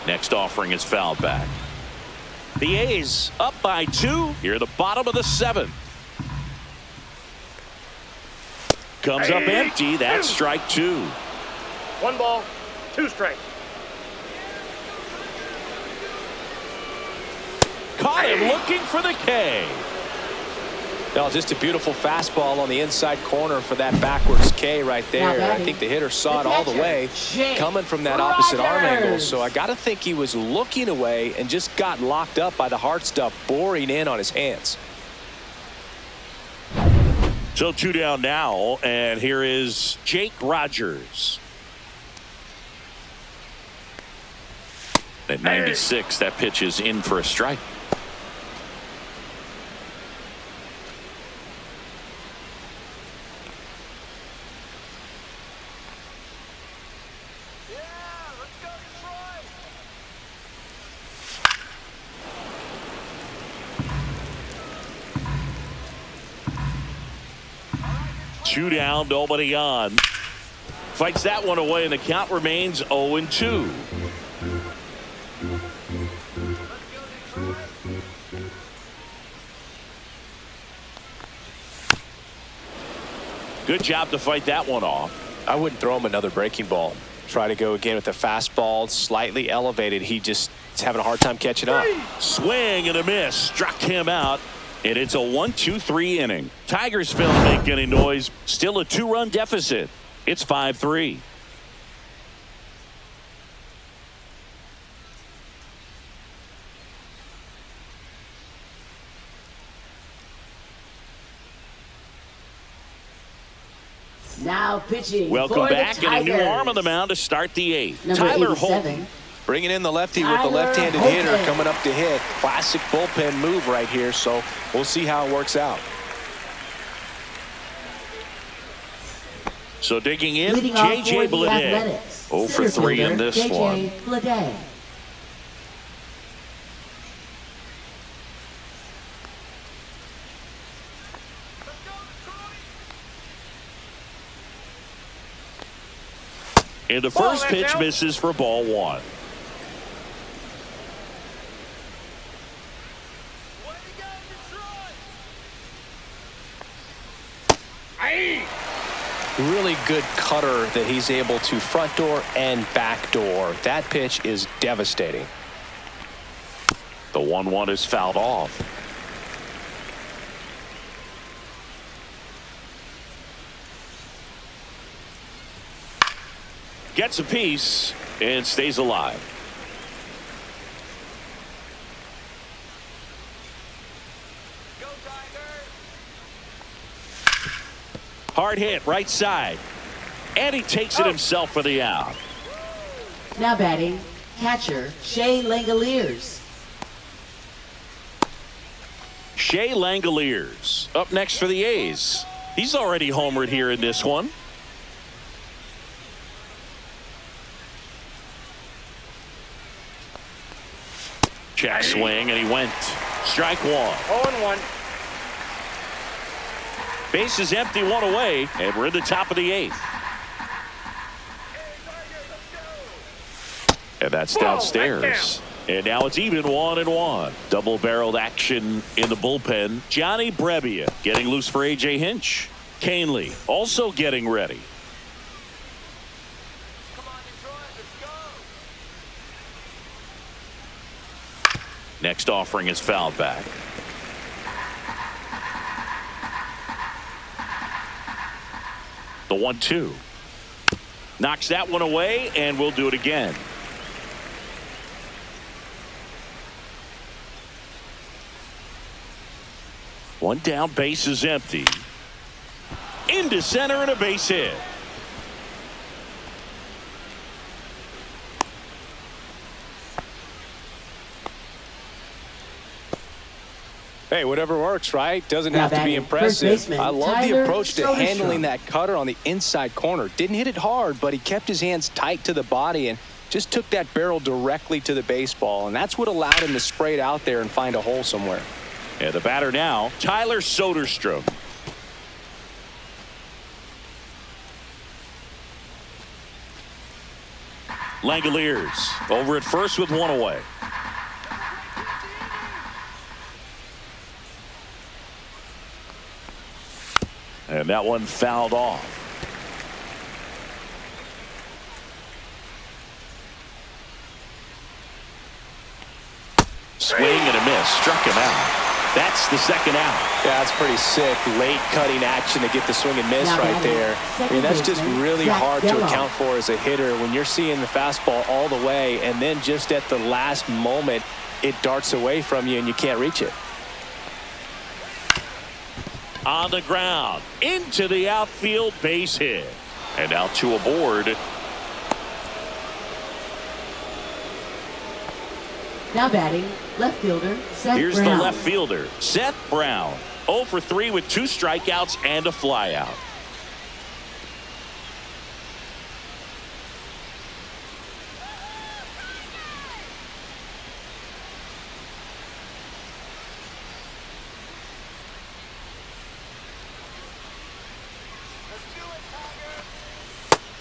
[SPEAKER 1] Next offering is fouled back. The A's up by 2 here at the bottom of the 7th. Comes up empty. That's strike 2.
[SPEAKER 4] 1 ball, 2 strikes.
[SPEAKER 1] Caught him looking for the K.
[SPEAKER 2] Well, just a beautiful fastball on the inside corner for that backwards K right there. I think the hitter saw it all the way coming from that opposite arm angle. So I got to think he was looking away and just got locked up by the hard stuff boring in on his hands.
[SPEAKER 1] So 2 down now, and here is Jake Rogers. At 96, that pitch is in for a strike. Two down, nobody on. Fights that one away, and the count remains 0-2. Good job to fight that one off.
[SPEAKER 2] I wouldn't throw him another breaking ball. Try to go again with the fastball, slightly elevated. He just is having a hard time catching up.
[SPEAKER 1] Swing and a miss. Struck him out. And it's a 1-2-3 inning. Tigers fail to make any noise. Still a 2-run deficit. It's 5-3.
[SPEAKER 3] Now pitching.
[SPEAKER 1] Welcome
[SPEAKER 3] for the
[SPEAKER 1] back, and a new
[SPEAKER 3] Tigers.
[SPEAKER 1] arm on the mound to start the 8th.
[SPEAKER 3] Number
[SPEAKER 1] Tyler
[SPEAKER 3] 87.
[SPEAKER 1] Holton.
[SPEAKER 2] Bringing in the lefty with the
[SPEAKER 3] Tyler
[SPEAKER 2] left-handed
[SPEAKER 3] Holton.
[SPEAKER 2] hitter coming up to hit. Classic bullpen move right here, so we'll see how it works out.
[SPEAKER 1] So digging in,
[SPEAKER 3] Leading off
[SPEAKER 1] J.J.
[SPEAKER 3] for the
[SPEAKER 1] Bleday.
[SPEAKER 3] Athletics,
[SPEAKER 1] 0 for 3 in
[SPEAKER 3] center
[SPEAKER 1] this
[SPEAKER 3] fielder,
[SPEAKER 1] one.
[SPEAKER 3] J.J. Bleday.
[SPEAKER 1] And the first pitch misses for ball 1.
[SPEAKER 2] Really good cutter that he's able to front door and back door. That pitch is devastating.
[SPEAKER 1] The 1-1 is fouled off. Gets a piece and stays alive. Hard hit right side, and he takes it himself for the out.
[SPEAKER 3] Now batting, catcher Shea Langoliers.
[SPEAKER 1] Shea Langoliers up next for the A's. He's already homered here in this one. Check swing, and he went. Strike 1.
[SPEAKER 4] 0-1.
[SPEAKER 1] Base is empty, 1 away, and we're in the top of the 8th. And that's downstairs. And now it's even 1-1. Double-barreled action in the bullpen. Johnny Brebbia getting loose for A.J. Hinch. Canely also getting ready. Next offering is fouled back. The 1-2. Knocks that one away, and we'll do it again. One down, base is empty. Into center and a base hit.
[SPEAKER 2] Hey, whatever works, right? Doesn't
[SPEAKER 3] Now
[SPEAKER 2] have to be
[SPEAKER 3] batting, first
[SPEAKER 2] impressive.
[SPEAKER 3] baseman,
[SPEAKER 2] I love the
[SPEAKER 3] Tyler
[SPEAKER 2] approach to
[SPEAKER 3] Soderstrom.
[SPEAKER 2] handling that cutter on the inside corner. Didn't hit it hard, but he kept his hands tight to the body and just took that barrel directly to the baseball. And that's what allowed him to spray it out there and find a hole somewhere.
[SPEAKER 1] And the batter now, Tyler Soderstrom. Langoliers over at first with 1 away. And that one fouled off. Swing and a miss. Struck him out. That's the second out.
[SPEAKER 2] Yeah, that's pretty sick. Late cutting action to get the swing and miss
[SPEAKER 3] Now
[SPEAKER 2] right
[SPEAKER 3] batting,
[SPEAKER 2] there. I mean, that's just
[SPEAKER 3] baseman,
[SPEAKER 2] really
[SPEAKER 3] Jack
[SPEAKER 2] hard to
[SPEAKER 3] Dello.
[SPEAKER 2] account for as a hitter when you're seeing the fastball all the way and then just at the last moment it darts away from you and you can't reach it.
[SPEAKER 1] On the ground, into the outfield, base hit. And now 2 aboard.
[SPEAKER 3] Now batting, left fielder, Seth
[SPEAKER 1] Here's
[SPEAKER 3] Brown.
[SPEAKER 1] the left fielder, Seth Brown. 0 for 3 with 2 strikeouts and a flyout.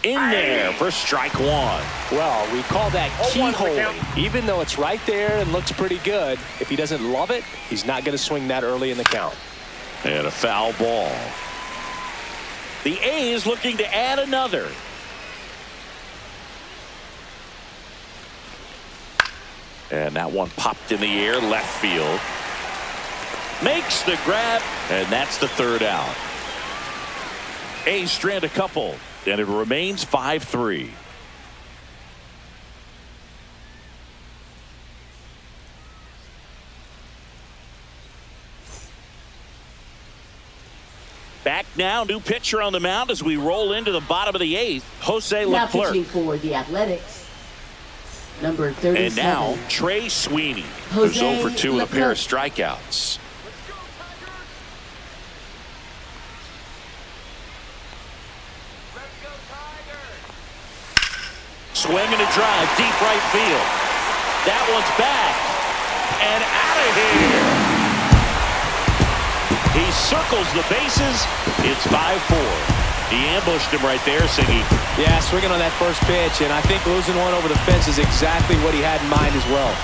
[SPEAKER 1] In there for strike 1.
[SPEAKER 2] Well, we call that
[SPEAKER 4] 0-1
[SPEAKER 2] keyholing. Even though it's right there and looks pretty good, if he doesn't love it, he's not going to swing that early in the count.
[SPEAKER 1] And a foul ball. The A's looking to add another. And that one popped in the air, left field. Makes the grab, and that's the 3rd out. A's strand a couple, and it remains 5-3. Back now, new pitcher on the mound as we roll into the bottom of the 8th, Jose
[SPEAKER 3] Now
[SPEAKER 1] Leclerc.
[SPEAKER 3] pitching for the Athletics, number 37.
[SPEAKER 1] And now Trey Sweeney, who's
[SPEAKER 3] Jose
[SPEAKER 1] 0 for 2 with a pair of
[SPEAKER 3] Leclerc.
[SPEAKER 1] strikeouts. Swing and a drive, deep right field. That one's back and out of here. He circles the bases. It's 5-4. He ambushed him right there, Siggy.
[SPEAKER 2] Yeah, swinging on that first pitch, and I think losing one over the fence is exactly what he had in mind as well.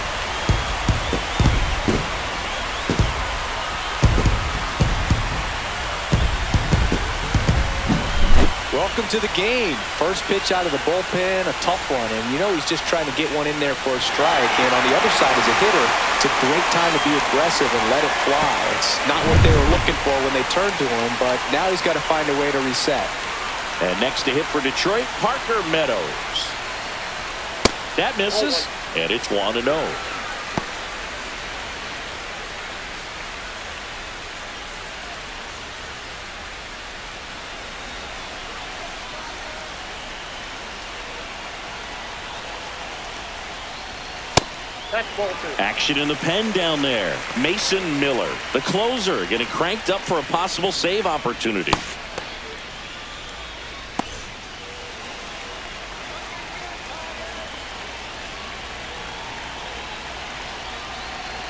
[SPEAKER 2] Welcome to the game. First pitch out of the bullpen, a tough one, and you know he's just trying to get one in there for a strike. And on the other side, as a hitter, it's a great time to be aggressive and let it fly. It's not what they were looking for when they turned to him, but now he's got to find a way to reset.
[SPEAKER 1] And next to hit for Detroit, Parker Meadows. That misses, and it's 1-0.
[SPEAKER 4] That's ball 2.
[SPEAKER 1] Action in the pen down there. Mason Miller, the closer, getting cranked up for a possible save opportunity.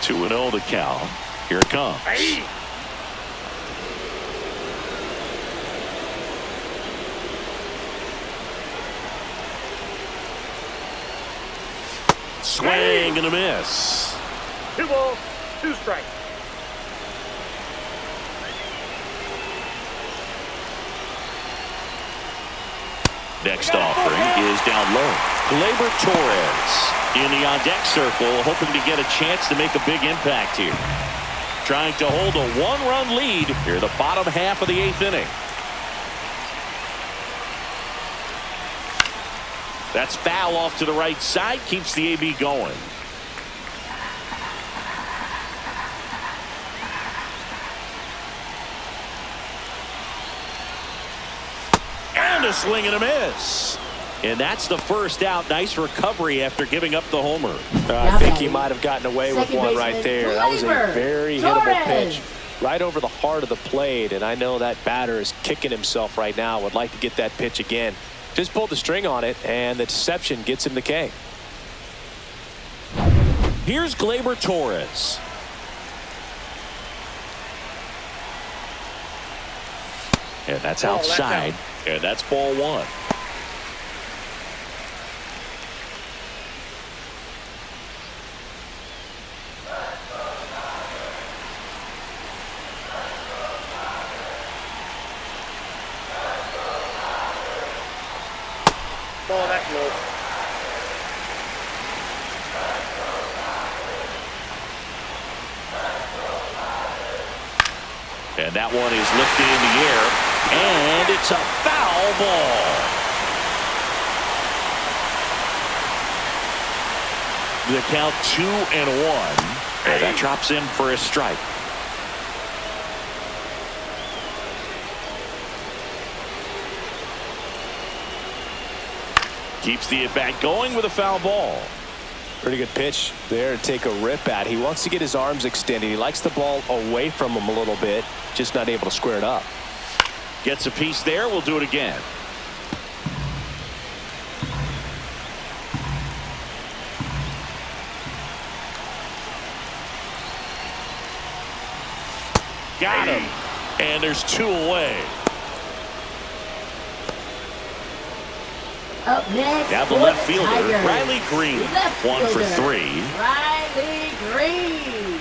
[SPEAKER 1] Two 2-0 the count. Here it comes.
[SPEAKER 4] Hey.
[SPEAKER 1] Swing and a miss.
[SPEAKER 4] 2 balls, 2 strikes.
[SPEAKER 1] Next offering is down low. Gleyber Torres in the on-deck circle, hoping to get a chance to make a big impact here. Trying to hold a 1-run lead here in the bottom half of the 8th inning. That's foul off to the right side, keeps the AB going. And a swing and a miss. And that's the first out. Nice recovery after giving up the homer.
[SPEAKER 2] I think he might have gotten away with
[SPEAKER 3] Second
[SPEAKER 2] one right
[SPEAKER 3] baseman,
[SPEAKER 2] there. That was a
[SPEAKER 3] Gleyber
[SPEAKER 2] very hittable
[SPEAKER 3] Torres.
[SPEAKER 2] pitch right over the heart of the plate, and I know that batter is kicking himself right now. Would like to get that pitch again. Just pulled the string on it, and the deception gets him the K.
[SPEAKER 1] Here's Gleyber Torres. And that's outside. And that's ball 1.
[SPEAKER 4] Ball that low.
[SPEAKER 1] And that one is lifted in the air, and it's a foul ball. The count 2-1, and that drops in for a strike. Keeps the at-bat going with a foul ball.
[SPEAKER 2] Pretty good pitch there to take a rip at. He wants to get his arms extended. He likes the ball away from him a little bit, just not able to square it up.
[SPEAKER 1] Gets a piece there. We'll do it again. Got him. And there's 2 away.
[SPEAKER 3] Up next,
[SPEAKER 1] Now the
[SPEAKER 3] for
[SPEAKER 1] left fielder,
[SPEAKER 3] Tigers.
[SPEAKER 1] Riley Green.
[SPEAKER 3] Left
[SPEAKER 1] 1 for
[SPEAKER 3] fielder,
[SPEAKER 1] 3.
[SPEAKER 3] Riley Green.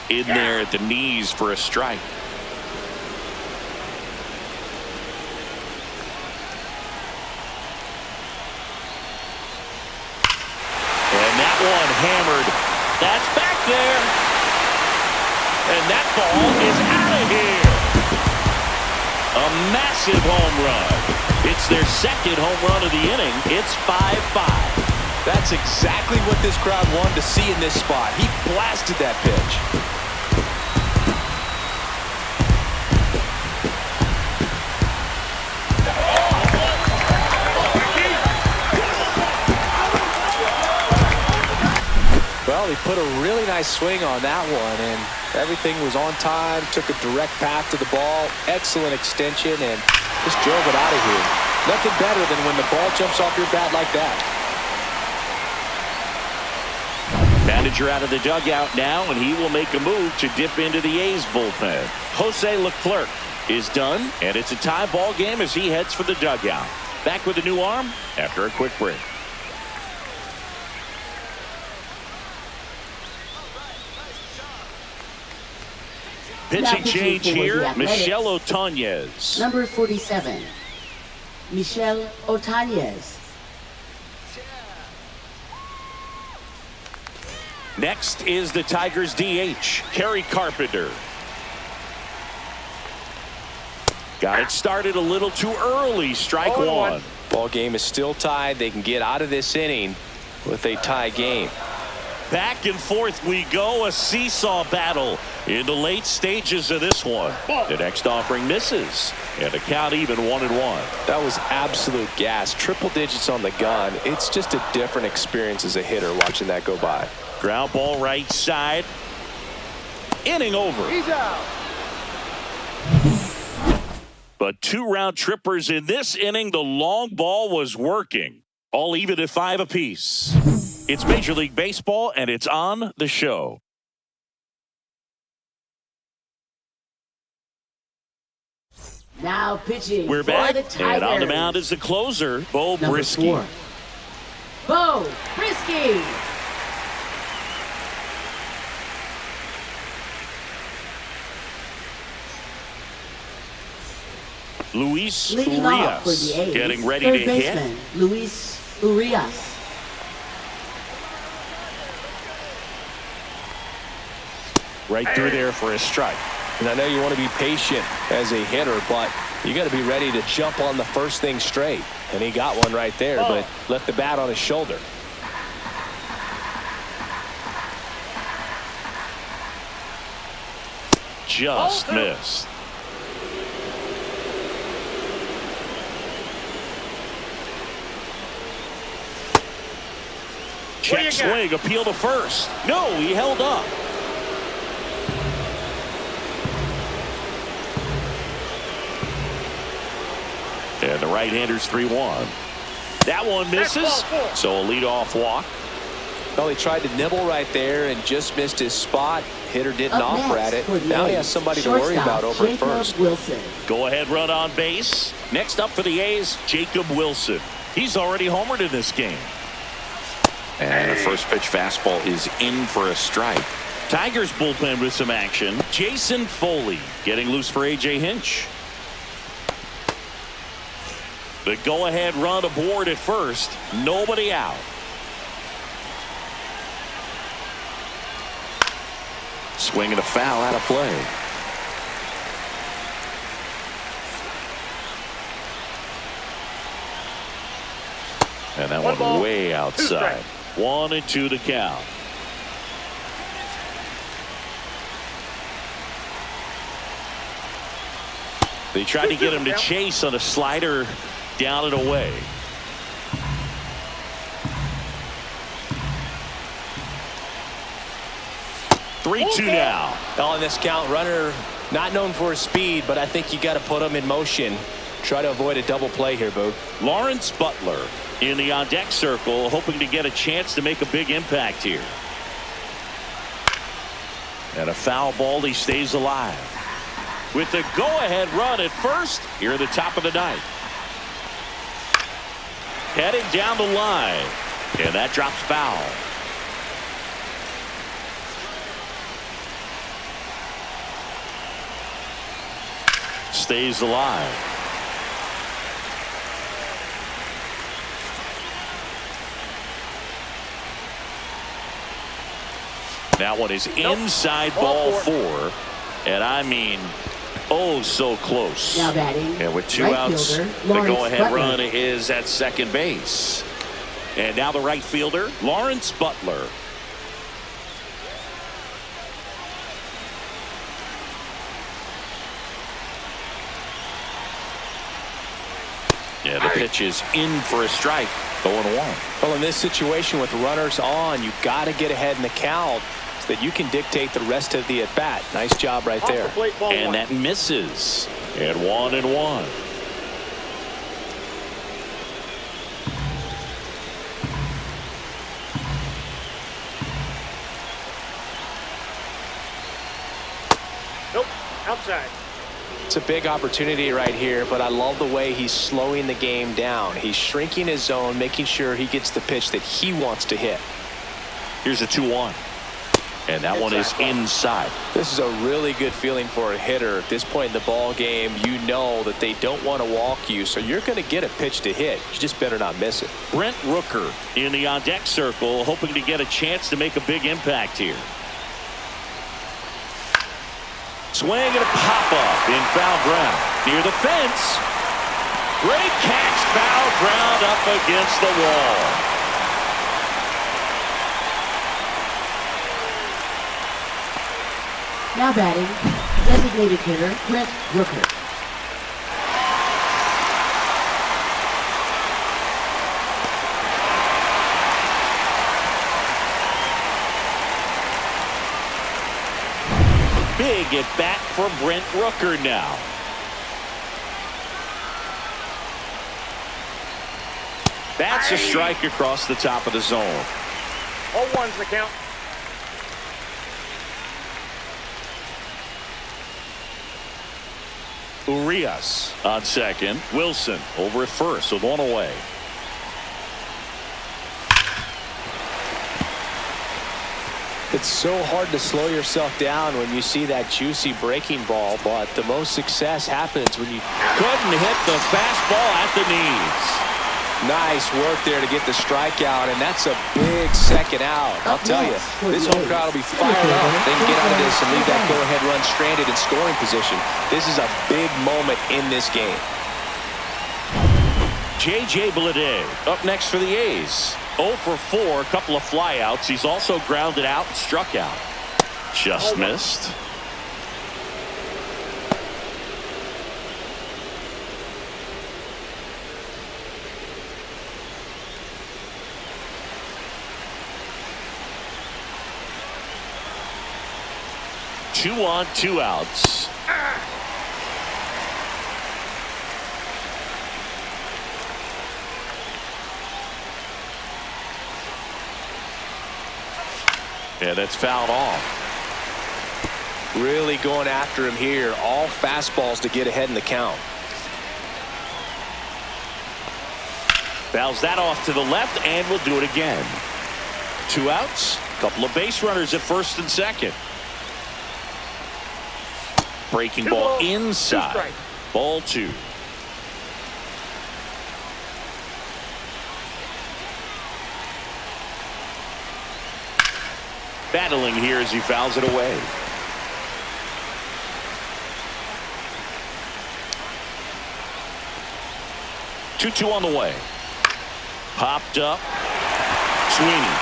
[SPEAKER 1] In there at the knees for a strike. And that one hammered. That's back there. And that ball is out of here. A massive home run. It's their second home run of the inning. It's 5-5.
[SPEAKER 2] That's exactly what this crowd wanted to see in this spot. He blasted that pitch. Well, he put a really nice swing on that one, and everything was on time, took a direct path to the ball, excellent extension, and just drove it out of here. Nothing better than when the ball jumps off your bat like that.
[SPEAKER 1] Manager out of the dugout now, and he will make a move to dip into the A's bullpen. Jose Leclerc is done, and it's a tie ball game as he heads for the dugout. Back with a new arm after a quick break. Pitching change here, Michel Otañez.
[SPEAKER 3] Number 47, Michel Otañez.
[SPEAKER 1] Next is the Tigers DH, Kerry Carpenter. Got it started a little too early. Strike 1.
[SPEAKER 2] Ball game is still tied. They can get out of this inning with a tie game.
[SPEAKER 1] Back and forth we go, a seesaw battle in the late stages of this one. The next offering misses, and a count even 1-1.
[SPEAKER 2] That was absolute gas. Triple digits on the gun. It's just a different experience as a hitter watching that go by.
[SPEAKER 1] Ground ball right side. Inning over.
[SPEAKER 4] He's out.
[SPEAKER 1] But 2 round trippers in this inning. The long ball was working. All even at 5 apiece. It's Major League Baseball, and it's on the show.
[SPEAKER 3] Now pitching.
[SPEAKER 1] We're
[SPEAKER 3] for
[SPEAKER 1] back,
[SPEAKER 3] the Tigers.
[SPEAKER 1] and on the mound is the closer, Bo
[SPEAKER 3] Number
[SPEAKER 1] Brisky.
[SPEAKER 3] 4, Bo Brisky.
[SPEAKER 1] Luis
[SPEAKER 3] Leading off for the
[SPEAKER 1] Urias
[SPEAKER 3] A's,
[SPEAKER 1] getting ready
[SPEAKER 3] third
[SPEAKER 1] to hit.
[SPEAKER 3] baseman, Luis Urias.
[SPEAKER 1] Right through there for a strike.
[SPEAKER 2] And I know you want to be patient as a hitter, but you got to be ready to jump on the first thing straight. And he got one right there, but left the bat on his shoulder.
[SPEAKER 1] Just missed. Check swing, appeal to first. No, he held up. And the right-hander's 3-1. That one misses, so a leadoff walk.
[SPEAKER 2] Well, he tried to nibble right there and just missed his spot. Hitter didn't
[SPEAKER 3] Up
[SPEAKER 2] offer
[SPEAKER 3] next
[SPEAKER 2] at it.
[SPEAKER 3] for the
[SPEAKER 2] Now he
[SPEAKER 3] A's,
[SPEAKER 2] has somebody to worry about over at
[SPEAKER 3] Jacob
[SPEAKER 2] first.
[SPEAKER 3] Wilson.
[SPEAKER 1] Go-ahead run on base. Next up for the A's, Jacob Wilson. He's already homered in this game. And a first pitch fastball is in for a strike. Tigers bullpen with some action. Jason Foley getting loose for A.J. Hinch. The go-ahead run aboard at first. Nobody out. Swing and a foul out of play. And that one way outside. 1-2 to count. They tried to get him to chase on a slider down and away. 3-2 now.
[SPEAKER 2] On this count, runner not known for his speed, but I think you got to put him in motion. Try to avoid a double play here, Boo.
[SPEAKER 1] Lawrence Butler in the on-deck circle, hoping to get a chance to make a big impact here. And a foul ball, he stays alive. With the go-ahead run at first here at the top of the ninth. Heading down the line. And that drops foul. Stays alive. That one is inside ball 4. And I mean, oh, so close.
[SPEAKER 3] Now batting.
[SPEAKER 1] And with 2
[SPEAKER 3] right
[SPEAKER 1] outs,
[SPEAKER 3] fielder,
[SPEAKER 1] the
[SPEAKER 3] Lawrence
[SPEAKER 1] go-ahead
[SPEAKER 3] Butler.
[SPEAKER 1] run is at second base. And now the right fielder, Lawrence Butler. Yeah, the pitch is in for a strike. 0-1.
[SPEAKER 2] Well, in this situation with runners on, you got to get ahead in the count so that you can dictate the rest of the at-bat. Nice job right
[SPEAKER 4] Off
[SPEAKER 2] there.
[SPEAKER 4] the plate, ball
[SPEAKER 1] And
[SPEAKER 4] 1.
[SPEAKER 1] that misses. And 1-1.
[SPEAKER 4] Nope. Outside.
[SPEAKER 2] It's a big opportunity right here, but I love the way he's slowing the game down. He's shrinking his zone, making sure he gets the pitch that he wants to hit.
[SPEAKER 1] Here's a 2-1. And that one is inside.
[SPEAKER 2] This is a really good feeling for a hitter. At this point in the ball game, you know that they don't want to walk you, so you're going to get a pitch to hit. You just better not miss it.
[SPEAKER 1] Brent Rooker in the on-deck circle, hoping to get a chance to make a big impact here. Swing and a pop-up in foul ground. Near the fence. Great catch, foul ground up against the wall.
[SPEAKER 3] Now batting, designated hitter, Brent Rooker.
[SPEAKER 1] Big at bat for Brent Rooker now. That's a strike across the top of the zone.
[SPEAKER 4] 0-1's the count.
[SPEAKER 1] Urias on second. Wilson over at first with 1 away.
[SPEAKER 2] It's so hard to slow yourself down when you see that juicy breaking ball, but the most success happens when you
[SPEAKER 1] Couldn't hit the fastball at the knees.
[SPEAKER 2] nice work there to get the strikeout, and that's a big second out. I'll tell you, this home crowd will be fired up. They can get out of this and leave that go-ahead run stranded in scoring position. This is a big moment in this game.
[SPEAKER 1] J.J. Bleday up next for the A's. 0 for 4, a couple of flyouts. He's also grounded out and struck out. Just missed. Two on, 2 outs. Yeah, that's fouled off.
[SPEAKER 2] Really going after him here. All fastballs to get ahead in the count.
[SPEAKER 1] Fouls that off to the left, and will do it again. 2 outs. Couple of base runners at first and second. Breaking
[SPEAKER 4] Two
[SPEAKER 1] ball
[SPEAKER 4] balls, 2
[SPEAKER 1] inside.
[SPEAKER 4] strikes.
[SPEAKER 1] Ball 2. Battling here as he fouls it away. Two on the way. Popped up. Sweeney.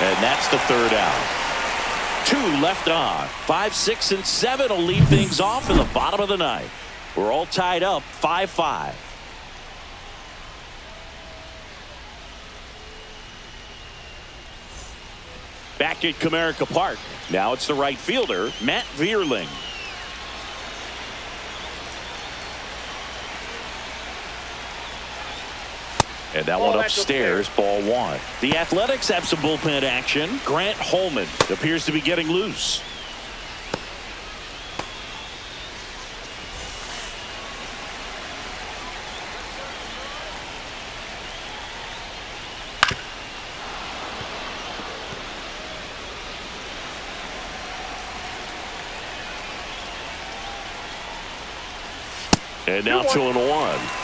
[SPEAKER 1] And that's the 3rd out. 2 left on. 5, 6, and 7 will lead things off in the bottom of the 9th. We're all tied up 5-5. Back at Comerica Park. Now it's the right fielder, Matt Vierling. And that one upstairs, ball one. The Athletics have some bullpen action. Grant Holman appears to be getting loose. And now 2-1.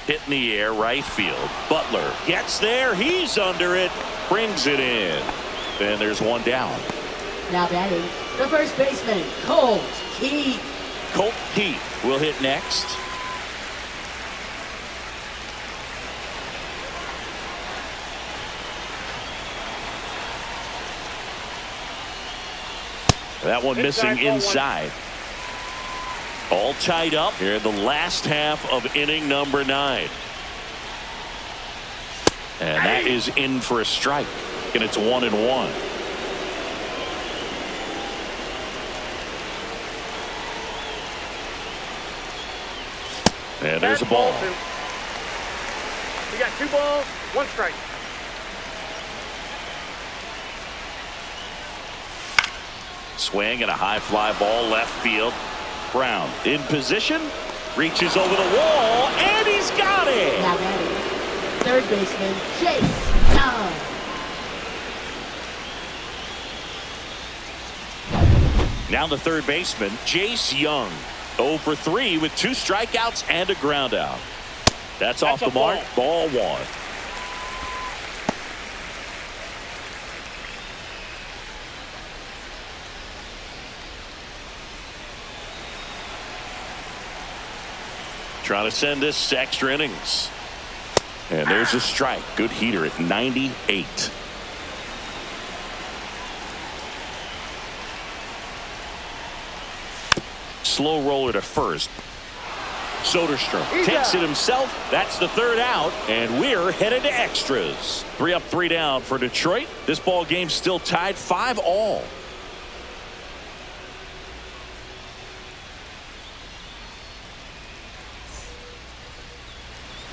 [SPEAKER 1] Hit in the air, right field. Butler gets there. He's under it. Brings it in. And there's one down.
[SPEAKER 3] Now batting, the first baseman, Colt Keith.
[SPEAKER 1] Colt Keith will hit next. That one missing inside. All tied up here in the last half of inning number 9. And that is in for a strike. And it's 1-1. And there's a ball.
[SPEAKER 4] We got 2 balls, 1 strike.
[SPEAKER 1] Swing and a high fly ball left field. Brown in position, reaches over the wall, and he's got it.
[SPEAKER 3] Now batting, third baseman, Chase Young.
[SPEAKER 1] Now the third baseman, Jace Young. 0 for 3 with 2 strikeouts and a ground out. That's off the mark. Ball 1. Trying to send this to extra innings. And there's a strike. Good heater at 98. Slow roller to first. Soderstrom takes it himself. That's the third out. And we're headed to extras. 3 up, 3 down for Detroit. This ball game's still tied 5-all.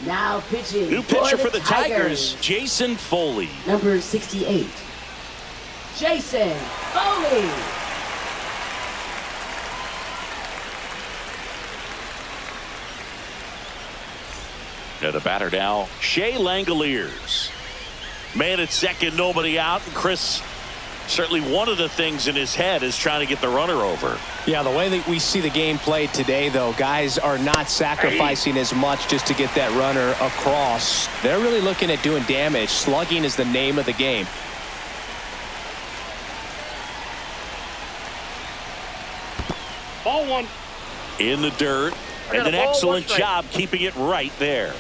[SPEAKER 3] Now pitching.
[SPEAKER 1] New pitcher for the Tigers, Jason Foley.
[SPEAKER 3] Number 68, Jason Foley.
[SPEAKER 1] And the batter now, Shea Langoliers. Man at second, nobody out. And Chris, certainly one of the things in his head is trying to get the runner over.
[SPEAKER 2] Yeah, the way that we see the game played today, though, guys are not sacrificing as much just to get that runner across. They're really looking at doing damage. Slugging is the name of the game.
[SPEAKER 4] Ball 1.
[SPEAKER 1] In the dirt. And an excellent job keeping it right there.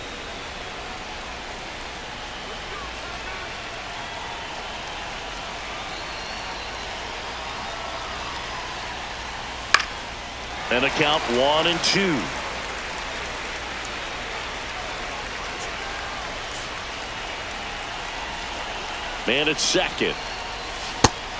[SPEAKER 1] And a count 1-2. Man at second.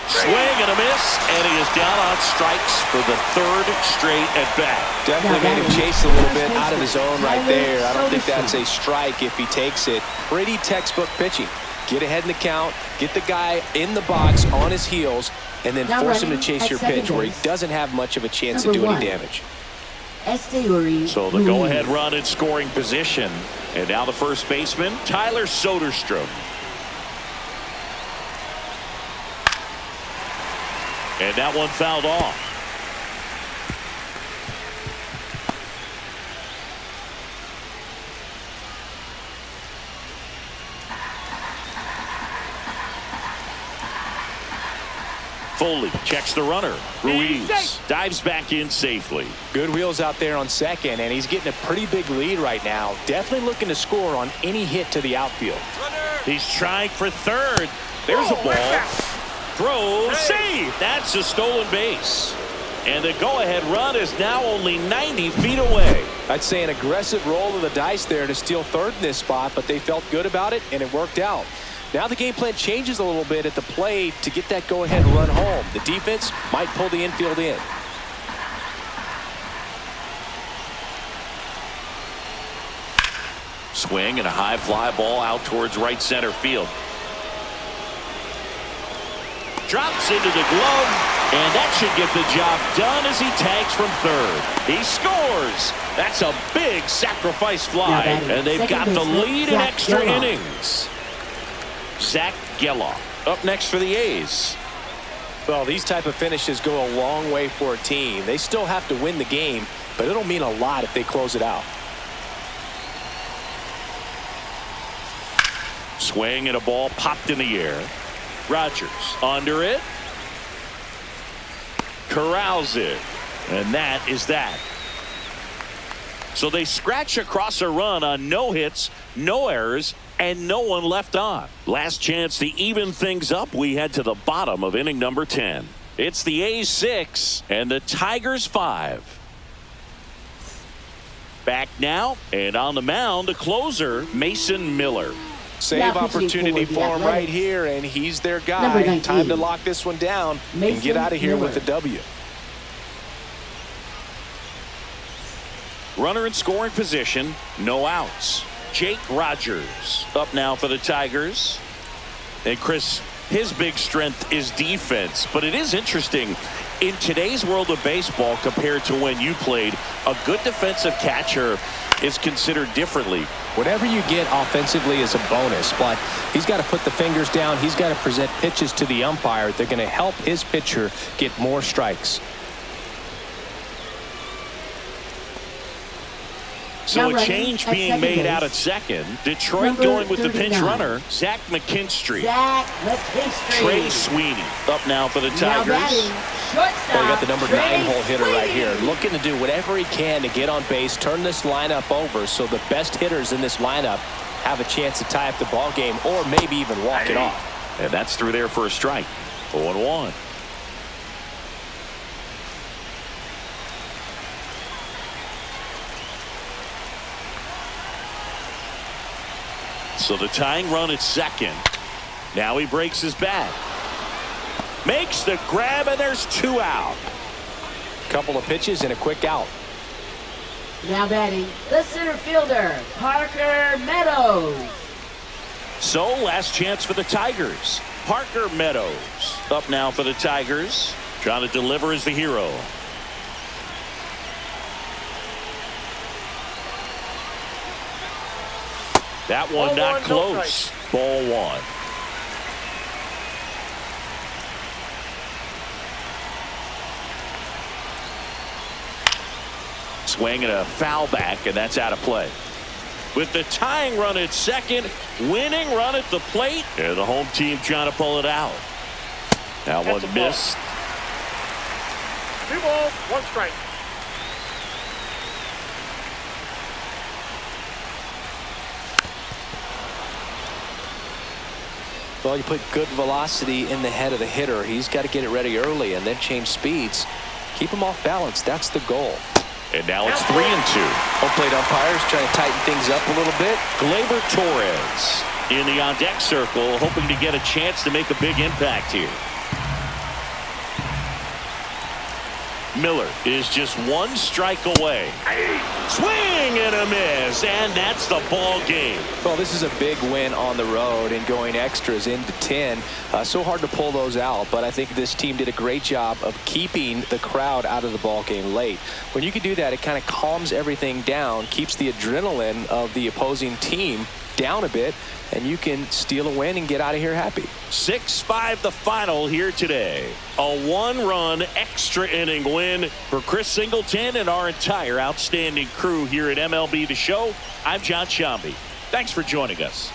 [SPEAKER 1] Swing and a miss, and he is down on strikes for the 3rd straight at bat.
[SPEAKER 2] Definitely made him chase a little bit out of his zone right there. I don't think that's a strike if he takes it. Pretty textbook pitching. Get ahead in the count, get the guy in the box on his heels, and then force him to chase your pitch where he doesn't have much of a chance to do any damage.
[SPEAKER 1] So the go-ahead run in scoring position. And now the first baseman, Tyler Soderstrom. And that one fouled off. Foley checks the runner. Ruiz dives back in safely.
[SPEAKER 2] Good wheels out there on second, and he's getting a pretty big lead right now. Definitely looking to score on any hit to the outfield.
[SPEAKER 1] He's trying for third. There's a ball. Throw, save. That's a stolen base. And the go-ahead run is now only 90 feet away.
[SPEAKER 2] I'd say an aggressive roll of the dice there to steal third in this spot, but they felt good about it, and it worked out. Now the game plan changes a little bit at the plate to get that go-ahead run home. The defense might pull the infield in.
[SPEAKER 1] Swing and a high fly ball out towards right center field. Drops into the glove, and that should get the job done as he tags from third. He scores. That's a big sacrifice fly, and they've got the lead in extra innings. Zach Geloff up next for the A's.
[SPEAKER 2] Well, these type of finishes go a long way for a team. They still have to win the game, but it'll mean a lot if they close it out.
[SPEAKER 1] Swing and a ball popped in the air. Rogers under it. Corrals it. And that is that. So they scratch across a run on no hits, no errors, and no one left on. Last chance to even things up. We head to the bottom of inning number 10. It's the A's 6 and the Tigers 5. Back now, and on the mound, the closer, Mason Miller.
[SPEAKER 2] Save opportunity for him right here, and he's their guy. Time to lock this one down and get out of here with a W.
[SPEAKER 1] Runner in scoring position, no outs. Jake Rogers up now for the Tigers. And Chris, his big strength is defense, but it is interesting in today's world of baseball compared to when you played. A good defensive catcher is considered differently.
[SPEAKER 2] Whatever you get offensively is a bonus, but he's got to put the fingers down. He's got to present pitches to the umpire. They're going to help his pitcher get more strikes.
[SPEAKER 1] So a change being made out at second. Detroit going with the pinch runner, Zach McKinstry. Trey Sweeney up now for the Tigers.
[SPEAKER 2] Well, you got the number 9 hole hitter right here, looking to do whatever he can to get on base, turn this lineup over so the best hitters in this lineup have a chance to tie up the ball game or maybe even walk it off.
[SPEAKER 1] And that's through there for a strike. 0-1. So the tying run at second. Now he breaks his bat. Makes the grab, and there's 2 out.
[SPEAKER 2] Couple of pitches and a quick out.
[SPEAKER 3] Now batting, the center fielder, Parker Meadows.
[SPEAKER 1] So last chance for the Tigers. Parker Meadows up now for the Tigers. Trying to deliver as the hero. That one not close. Ball 1. Swing and a foul back, and that's out of play. With the tying run at second, winning run at the plate, and the home team trying to pull it out. That one missed.
[SPEAKER 4] 2 balls, 1 strike.
[SPEAKER 2] Well, you put good velocity in the head of the hitter. He's got to get it ready early and then change speeds. Keep him off balance. That's the goal.
[SPEAKER 1] And now it's 3-2.
[SPEAKER 2] Home plate umpires trying to tighten things up a little bit.
[SPEAKER 1] Gleyber Torres in the on-deck circle, hoping to get a chance to make a big impact here. Miller is just 1 strike away. Swing and a miss, and that's the ball game.
[SPEAKER 2] Well, this is a big win on the road and going extras into 10. So hard to pull those out, but I think this team did a great job of keeping the crowd out of the ball game late. When you can do that, it kind of calms everything down, keeps the adrenaline of the opposing team down a bit, and you can steal a win and get out of here happy.
[SPEAKER 1] 6-5 the final here today. A 1-run extra inning win for Chris Singleton and our entire outstanding crew here at MLB The Show. I'm John Shambi. Thanks for joining us.